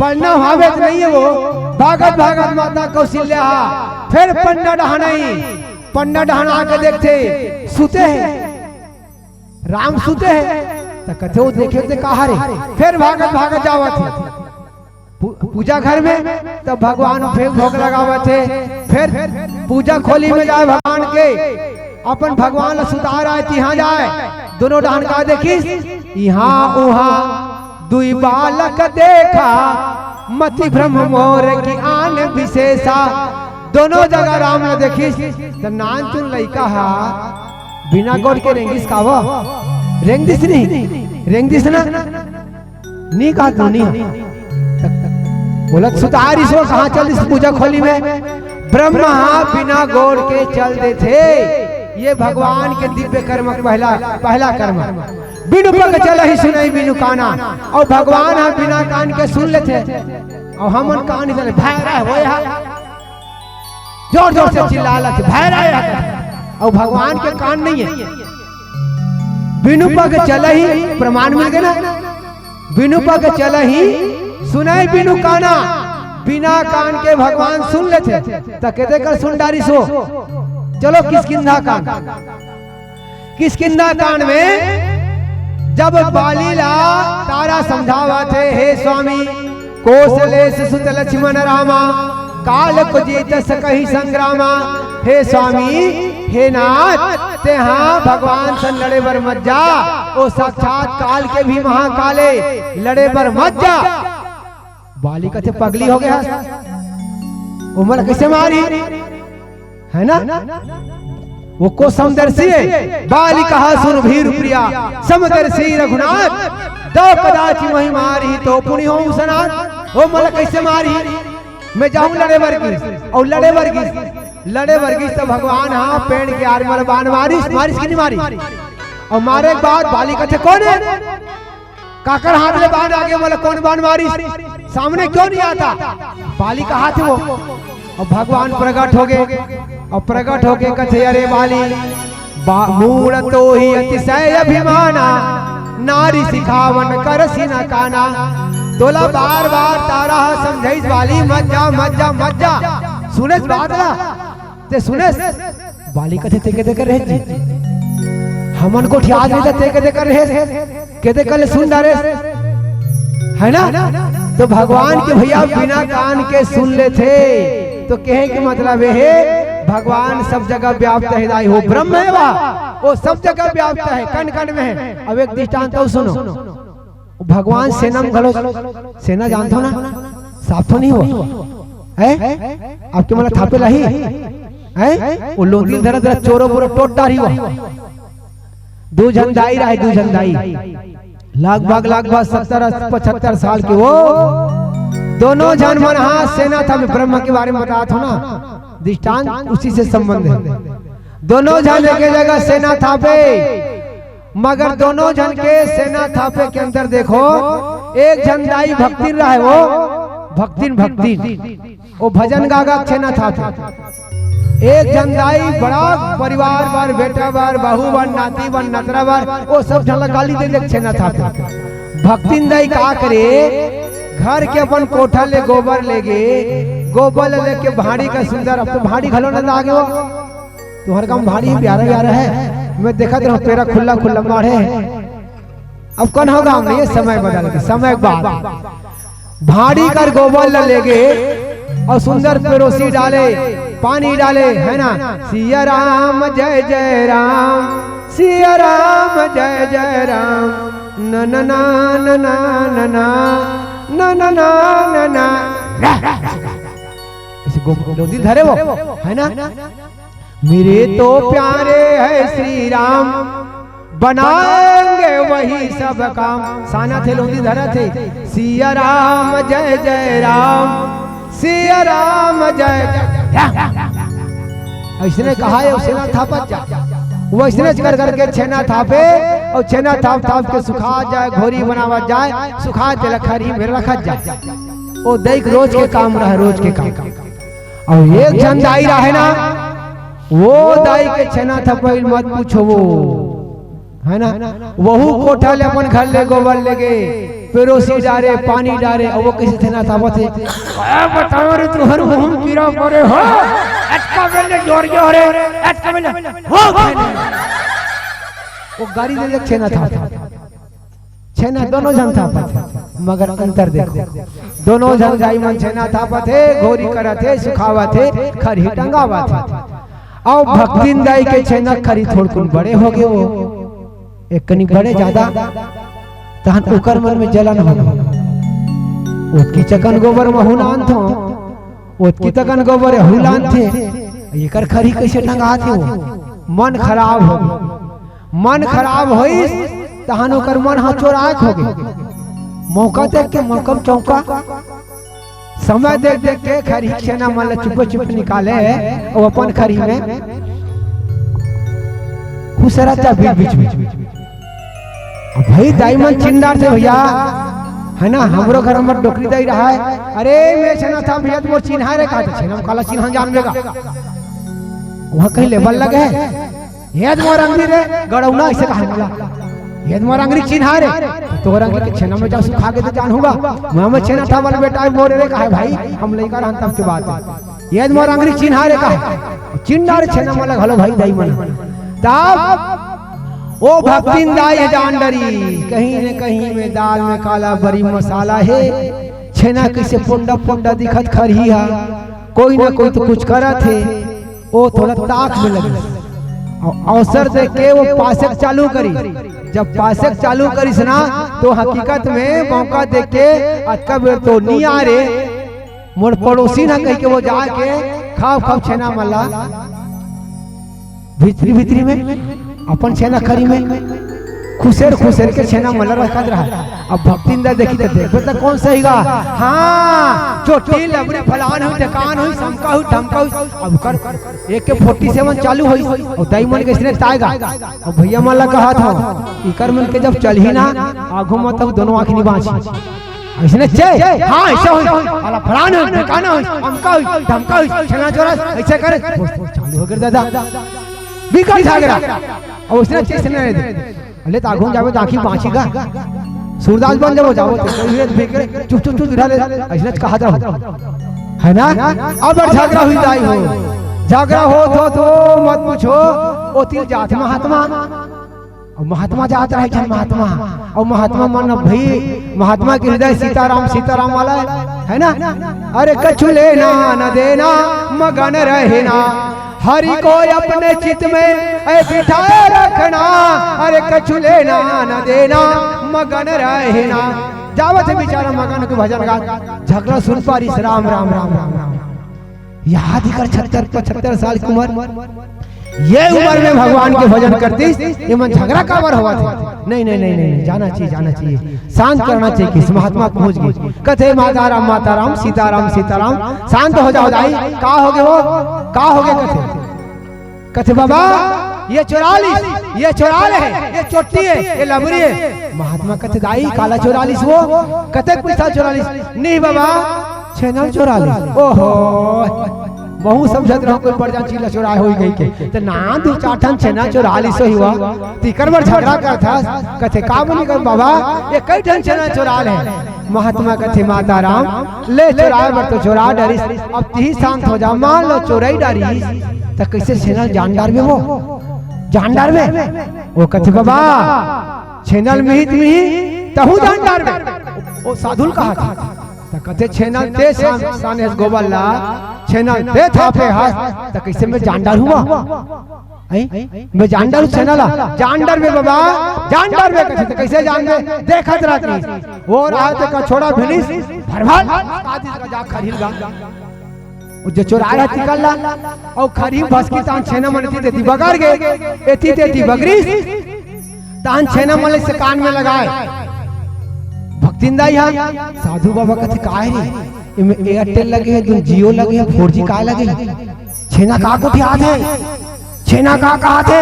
पन्ना भावेत नहीं है वो भागत भागत माता कौशल्या फिर पन्ना डहानाई पन्ना डहाना के देखते सुते हैं राम सुते हैं तो कथे वो देखे थे कहा रे फिर भागत भागत जावा थे पूजा घर में तब भगवान फिर भोग लगावे थे। फिर पूजा खोली में जाए भगवान के अपन भगवान सुधार आए यहाँ जाए दोनों डाहन का देखिस यहाँ उहाँ दुई बालक देखा मति ब्रह्म मोर की आन विशेषा। दोनों जगह राम ने देखिस तो नान चुन लइका हा बिना गोड़ के रेंगिस का वो रेंगिस नहीं रेंगिस ना नहीं कहा तू नहीं बोला सुतार इसो कहाँ चल इस पूजा खोली में ब्रह्मा बिना गोड़ के चलते थे। ये भगवान के दिव्य कर्म पहला कर्म बिनु पग चला ही सुनाई बिनु काना। और भगवान हम बिना कान के सुन लेते और हम कान चले भैरा हो जोर जोर से चिल्ला थे भैरा और भगवान के कान नहीं है। बिनु पग चला ही प्रमाण मिल गया ना बिनु पग चला ही सुनाई बिनु काना बिना कान के भगवान सुन लेते तो कहते कर सुन डारी सो। चलो किसकिंधा कान में जब बालीला तारा समझावा थे हे स्वामी कौशलेश सुत लक्ष्मण रामा काल को जीत सकहि संग्रामा। हे स्वामी हे नाथ ते हाँ भगवान से लड़े बर मत जा ओ साक्षात काल के भी महाकाले लड़े बर मत जा। बाली कथे पगली हो गया उमर कैसे मारी है ना वो को समदर्शी है बाली कहा सुन भीर प्रिया समदर्शी रघुनाथ दो कदाचि वही मारी तो पुण्य हो सनाथ। वो मला कैसे मारी मैं जाऊं लड़े वर्गीस और लड़े वर्गीस तो भगवान हाँ पेड़ के आर बाण मारिस की नहीं मारी और मारे के बाद बाली कथे कौन है काकर हाथ में बाण आगे बोले कौन बाण मारिस सामने क्यों नहीं आता बाली का हाथ वो और भगवान प्रकट हो गए और प्रकट हो गए कथे अरे बाली मूड तो ही अतिशय अभिमाना नारी सिखावन कर सीना काना। तोला बार बार तारा समझाइस बाली मत जा सुनेस बात ना ते सुनेस बाली कथे ते कहते कर रहे हमन को याद नहीं ते कहते कर रहे कहते कल सुन डारे है ना। तो भगवान के भैया बिना कान के सुन ले थे तो कहे के मतलब है भगवान सब जगह व्याप्त है दाई हो ब्रह्म है वो सब जगह व्याप्त है कण कण में है। अब एक दृष्टांत तो सुनो भगवान सेना में घलो सेना जानते हो ना साफ तो नहीं हो है आपके मतलब थापे लही है वो लोग धरा धरा चोरो बोरो टोट डारी हुआ दो झंडाई रहा दो झंडाई लगभग 70-75 साल के वो दोनों जन मन हाँ सेना था मैं ब्रह्म के बारे में बताया था ना दृष्टांत उसी से संबंध है। दोनों जन एक जगह सेना थापे मगर दोनों जन के सेना थापे के अंदर देखो एक झंडाई भक्ति रहा है वो भक्तिन वो भजन गागा सेना था एक झंडाई बड़ा परिवार बार बेटा बार बहू बार नाती बार नतरा बार वो सब झलक गाली दे देख छेना था। भक्तिन दाई का करे घर के अपन कोठा ले गोबर गोबर लेके भाड़ी का सुंदर अब तो भाड़ी घलो न आगे हो तुम्हारे काम भाड़ी प्यारा है मैं देखा था तेरा खुला माढ़े अब कौन होगा हम ये समय बदल के समय बाद भाड़ी कर गोबर लेगे और सुंदर पेरोसी डाले पानी डाले है ना सिया राम जय जय राम सिया राम जय जय राम न न ना न ना न ना न न ना न ना ऐसे गोदी धरे वो है ना मेरे तो प्यारे है श्री राम, बनाएंगे वही सब काम। साना थे लोधी धरा थे, सिया राम जय जय राम, सिया राम जय जय। ऐसने कहा है सेना थापत जा, वो ऐसने कर करके छेना थापे और छेना थाप थाप के सुखा जाए, घोरी बनावा जाए, सुखा जलखरी में रखा जाए। वो देख रोज के काम रहे, रोज के काम। और एक जन दाई रहे ना, वो दाई के छेना थपैल मत पूछो, वो है ना, वहू कोठा ले अपन घर ले गोबर ले गए, पेरोसी डारे, पानी डारे, और वो किसी थे ना था वो थे बताओ रे तू हर मुंह कीड़ा करे हो अटका बेले जोर जोर रे अटका बेले हो वो गाड़ी ले ले छेना था, छेना दोनों जन था पथे, मगर अंतर देखो दोनों जन जाई मन छेना था पथे, घोरी करा थे, सुखावा थे, खरी टंगावा थे। और भक्तिन दाई के छेना खरी थोड़कुन बड़े हो गए, वो एक कनी बड़े ज्यादा तहन ओकर मन में जलन हो, ओतकी चकन गोबर महुलान थो, ओतकी तकन गोबर हुलान थे, एकर खरी कैसे टंगा थे। वो मन खराब हो, मन खराब होई तहन ओकर मन हा चोराक हो गए। मौका देख के मौकम चौका, समय देख देख के खरी छेना मन चुप चुप निकाले और अपन खरी में खुसराता बीच बीच। भाई दाईमन चिंडार थे भैया, है ना, हमरो घर में डोकरी दाई रहा है, अरे मैं छेना था भैया तुम चिन्हा रे, कहा था छेना काला चिन्हा जान लेगा, वहां कहीं लेबल लगे है, येद मोर अंगरी रे गड़ौना ऐसे कहा बोला, येद मोर अंगरी चिन्हा रे, तो अंगरी के छेना में जा सुखा के तो जान होगा, मैं छेना था वाला बेटा मोर रे, कहा भाई हम लेकर अंतम के बात है, येद मोर अंगरी चिन्हा रे, कहा चिंडार छेना वाला घलो भाई दाईमन। तब ओ भक्तिन दाई जान डरी, कहीं न कहीं में दाल में काला बड़ी मसाला है, छेना कैसे पुंडा पुंडा दिखत खरी है, कोई ना कोई तो कुछ करा थे। वो थोड़ा ताक में लगे, अवसर देख के वो पासक चालू करी, जब पासक चालू करी ना तो हकीकत में मौका देख के अटका बेर तो नहीं आ रे, मोर पड़ोसी ना कह के वो जाके खाओ खाओ छेना मल्ला भीतरी भीतरी में अपन छेना खरी में खुशेर खुशेर के छेना मल्ला रखा रहा। अब भक्तिंदा देखी तो देखो तो कौन सहीगा, हाँ चोटी लबड़े फलान हुई, ढकान हुई, समका हुई, धमका हुई, अब कर एक के 47 चालू हुई और दाई मन के इसने ताएगा। और भैया मल्ला कहा था इकर मन के जब चल ही ना आगू मत तब दोनों आंख नहीं बांची इसने चे, हाँ ऐसा हुई वाला फलान हुई, ढकान हुई, समका हुई, धमका हुई, छेना चोरा ऐसे करे चालू हो गया दादा बिगड़ जाएगा। और उसने अच्छे से नहीं दे अले तागुन जावे आंखी बांची का सूरदास बन जाओ जाओ तो चुप चुप चुप ले ऐसे कहा जाओ, है ना। अब झगड़ा हुई दाई हो, झगड़ा हो तो मत पूछो, ओ तीर जात महात्मा और महात्मा जात रहे छन महात्मा, और महात्मा मन भाई महात्मा के हृदय सीताराम सीताराम वाला है ना। अरे कछु लेना न देना मगन रहना, हरि को अपने चित में बिठाए रखना, अरे कछु लेना न देना मगन रहना। जावत बेचारा मगन के भजन गा, झगड़ा सुन पारी राम राम राम राम राम, याद ही कर 76-75 साल की उम्र, ये उम्र में भगवान के भजन करती ये मन झगड़ा काबर हुआ था। नहीं नहीं नहीं नहीं जाना चाहिए, जाना चाहिए, शांत करना चाहिए। किस महात्मा पहुंच गई कथे माता राम सीताराम सीताराम, शांत हो जाओ दाई। का हो गए वो, का हो गए कथे, कथे बाबा ये 44 ये 44 है, ये चोटी है, ये लबरी है। महात्मा कथे दाई काला 44 वो कथे पैसा 44 नहीं बाबा छेना 44। ओहो बहु समझत रहो कोई बड़ जान चीला चोराए होई गई के त ना 2-4 ठन छेना 44 हुआ तिकर बर झगड़ा करथा। कथे का बोली कर बाबा ये कई ठन छेना चोराल है। महात्मा कथे माता राम ले चोराए बर तो चोरा डरिस, अब ती शांत हो जा, मान लो चोराई डरिस त कैसे छेना जानदार में वो जानदार में वो कथे बाबा छेनल में ही तहु जानदार में वो साधुल कहा था त कथे छेनल ते साने गोबल्ला छेनल ते थापे हाथ त कैसे मैं जानदार हुआ, मैं जानदार हूँ छेनला जानदार में बाबा जानदार में कथे कैसे जान में देखत रहती वो रहा ते का छोड़ा भिनिस भरभर आदि का जा खरील गा जो चोराया निकल ला और खरी बस की तान छेना मनती देती बगर गए एती देती बगरी तान छेना मले से कान में लगाए भक्तिंदा यहाँ साधु बाबा कहते का है रे इमे एयरटेल लगे है जियो लगे है 4G का लगे छेना का को ध्यान है छेना का कहा थे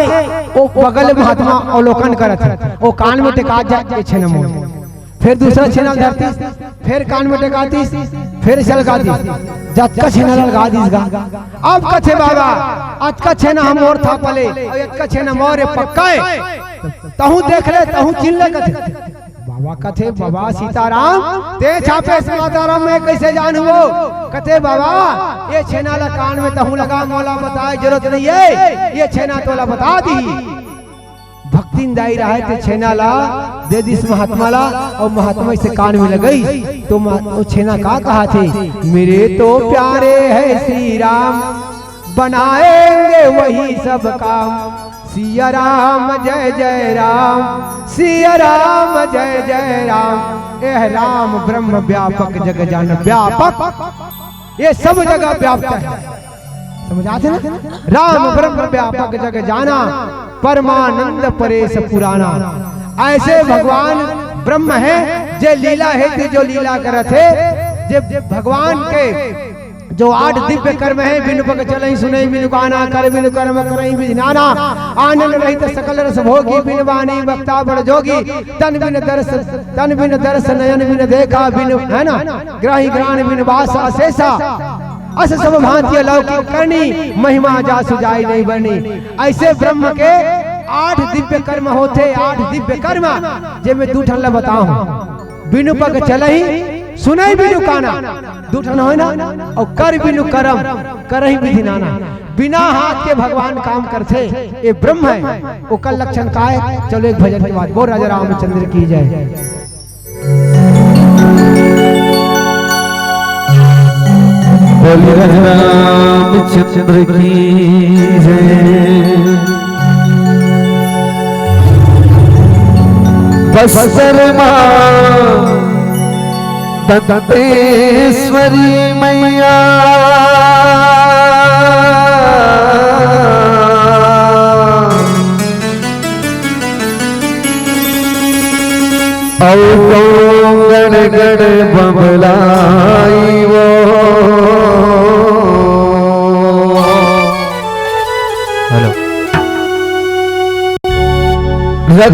वो बगल महात्मा अवलोकन करत है वो कान में टेका जाए छेना मोड़ फिर दूसरा छेना धरती फिर कान में टेकाती फिर चलगा दी जत का छेना लगा दी अब कथे बाबा अत का छेना हम और था पले और अत का छेना मोरे पक्का है तहु देख ले तहु चिन ले कथे बाबा कथे बाबा सीताराम ते छापे सीताराम में कैसे जानू कथे बाबा ये छेना ला कान में तहु लगा मौला बताए जरूरत नहीं है ये छेना तोला बता दी भक्तिन दाई रहा थे छेना ला दे दिस महात्मा ला और महात्मा से कान में लगई तो छेना का कहा थे मेरे तो प्यारे है श्री राम बनाएंगे वही सब काम सिया राम जय जय राम सिया राम जय जय राम एह राम ब्रह्म व्यापक जग जान व्यापक ये सब जगह व्याप्त है समझ आते ना राम ब्रह्म व्यापक जग जाना परमानंद परेश पुराना ऐसे भगवान ब्रह्म है जे लीला है जो लीला करत है जे भगवान के जो 8 दिव्य कर्म है बिनु पग चलई सुनई बिनु गाना कर बिनु कर्म करई बिनु नाना आनंद रहित सकल रस भोगी बिनु वाणी वक्ता बड़ जोगी तन बिन दर्श नयन बिन देखा बिनु है ना ग्राही ग्राण बिनु वास अशेषा अस सब भांति लौकिक करनी महिमा जा सुजाई नहीं बनी ऐसे ब्रह्म के 8 दिव्य कर्म होते 8 दिव्य कर्म जे मैं दू ठन बताऊं बिनु पग चलई सुनई बिनु काना दू ठन हो ना और कर बिनु करम करही विधि नाना बिना हाथ के भगवान काम करते ये ब्रह्म है वो कल लक्षण का है। चलो एक भजन के बाद बोल राजा रामचंद्र की जय। बोलिए रामचंद्र की जय। बसर मां दंतेश्वरी मैया औ गण गण बबलाई वो हेलो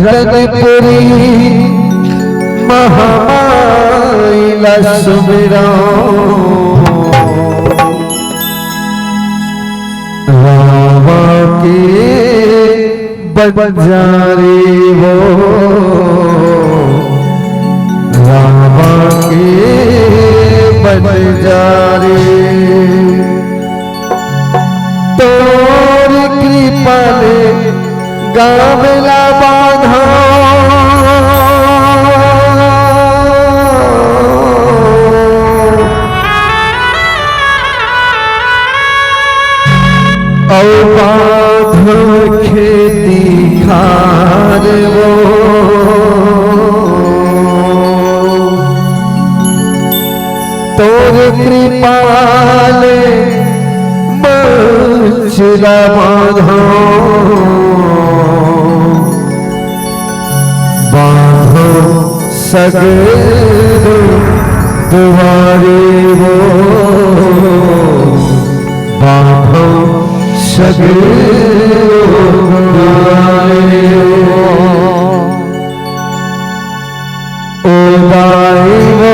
रतनपुरी महामाइला सुमिरा रामा के बजारे वो रामा के बजारे तोर कृपा ने गावला बाधा खेती खार वो तोर कृपाल मछला बांधो बांधो सगरो दुआरे वो बांधो सगरो दुआरे ओ बाई वो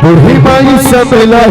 बूढ़ी माई सबला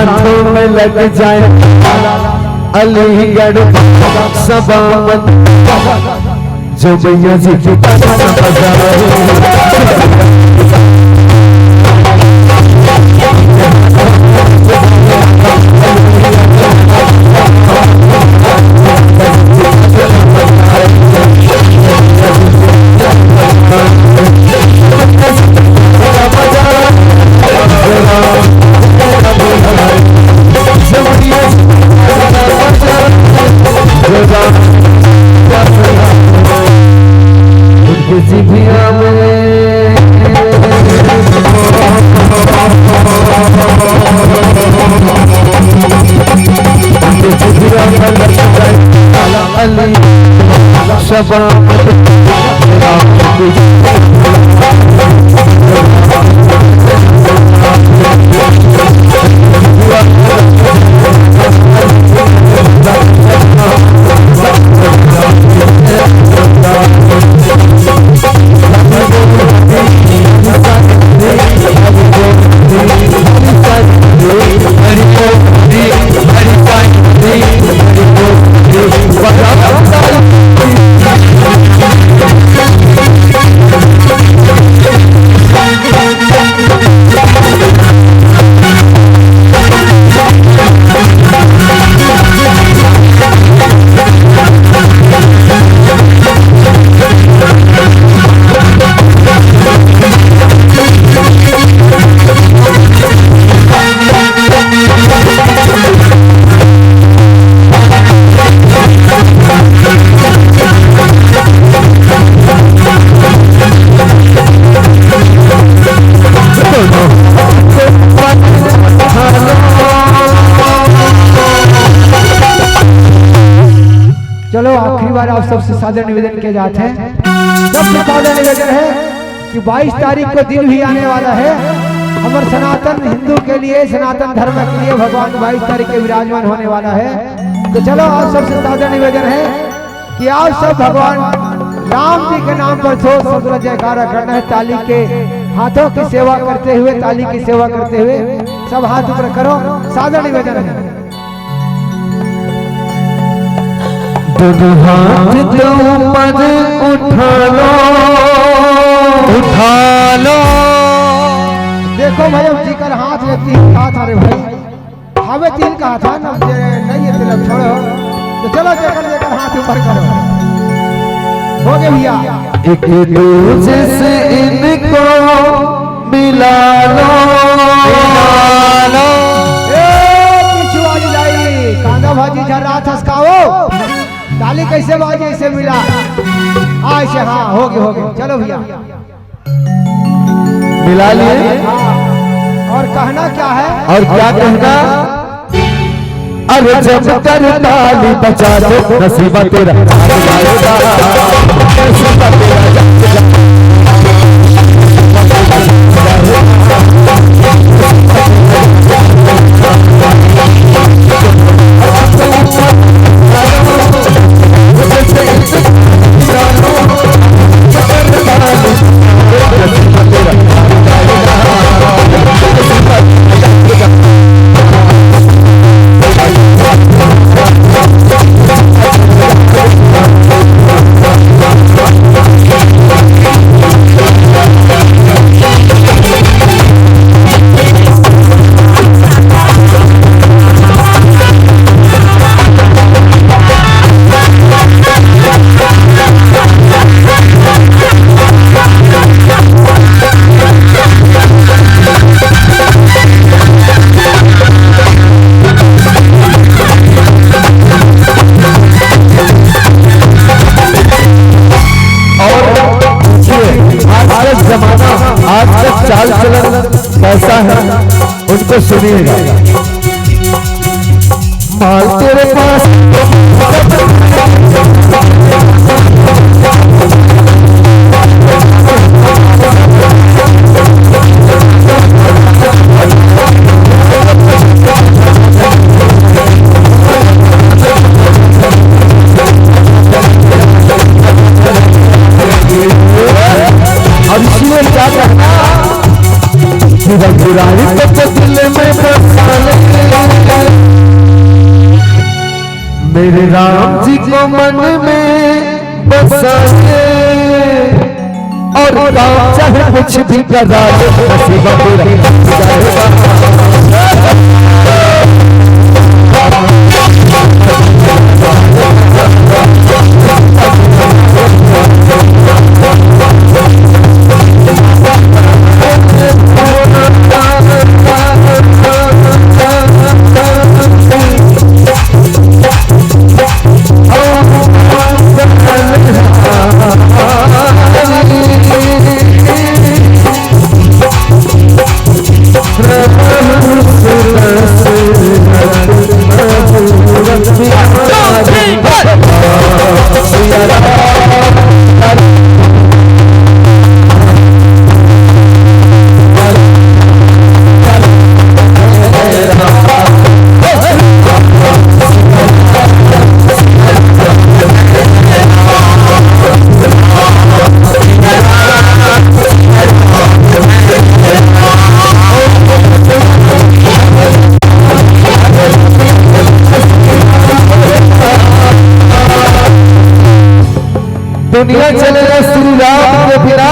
हाथों में लग जाए अलीगढ़ सबामत जो मैया जी की ताना बजाए चलो आखिरी बार आप सबसे सादर निवेदन किए जाते हैं। सबसे सादर निवेदन है कि 22 तारीख को दिन भी आने वाला है हमारे सनातन हिंदू के लिए, सनातन धर्म के लिए भगवान 22 तारीख के विराजमान होने वाला है। तो चलो आप सबसे सादर निवेदन है कि आप सब भगवान राम जी के नाम पर सो जयकारा करना है। ताली के हाथों की सेवा करते हुए, ताली की सेवा करते हुए सब हाथ ऊपर करो। सादर निवेदन है। दोनों हाथ जो पद उठा लो, उठा लो। देखो भाई हम जी कर हाथ में तीन कहा था रे भाई, हमें तीन कहा था ना, नहीं है तिलक छोड़ो। तो चलो जेकर हाथ ऊपर करो। हो गए भैया। एक दूसरे से इनको मिला लो, मिला लो। पीछू आ जाई कांदा भाजी झर्रा थसकाओ, ताली कैसे बाजी इसे मिला ऐसे। हाँ हो गए चलो भैया मिला लिए। और कहना क्या है? और क्या कहना? अरे जब कर ताली बचा दो नसीबा तेरा, नसीबा तेरा। चाल चलन कैसा है उनको सुनिएगा। माल तेरे पास और इसलिए क्या करना, बुराई तो दिल में बसा ले। मेरे राम जी को मन में बसाए और राम चाहे कुछ भी करा दे नसीबा तेरा दुनिया चलेगा श्री राम के बिना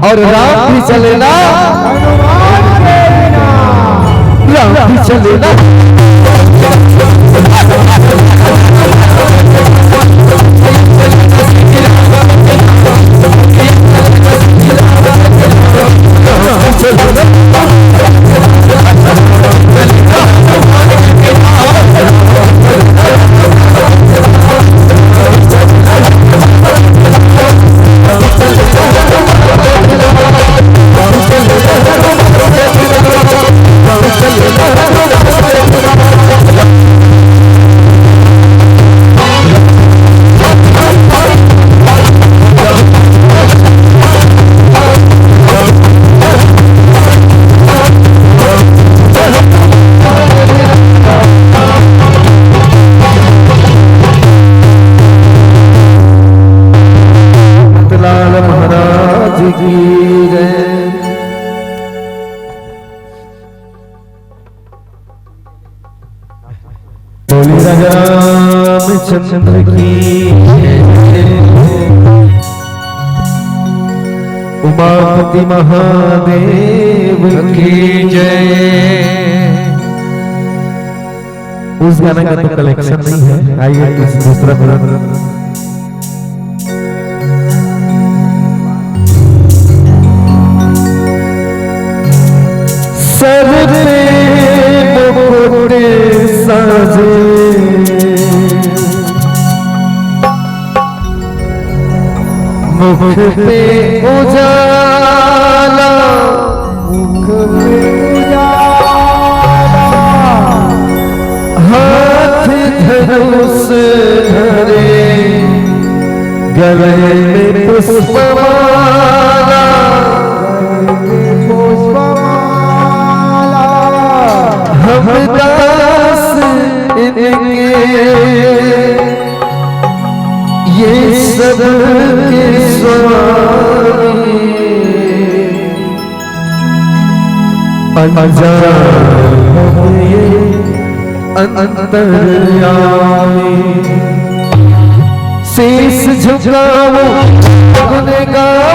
और राम भी चलेगा राम भी चलेगा रामचंद्र की उमापति महादेव की जय। उस गाने का तो कलेक्शन नहीं है, आइए कुछ दूसरा गाना सर पे मुकुटे साजे मुख पे उजाला मुख पे उजाला हाथ धनुष धरे गले में पुष्पमाला हम दास इनके ये सब के स्वामी अंतर्यामी शीश झुकाओ गुनगान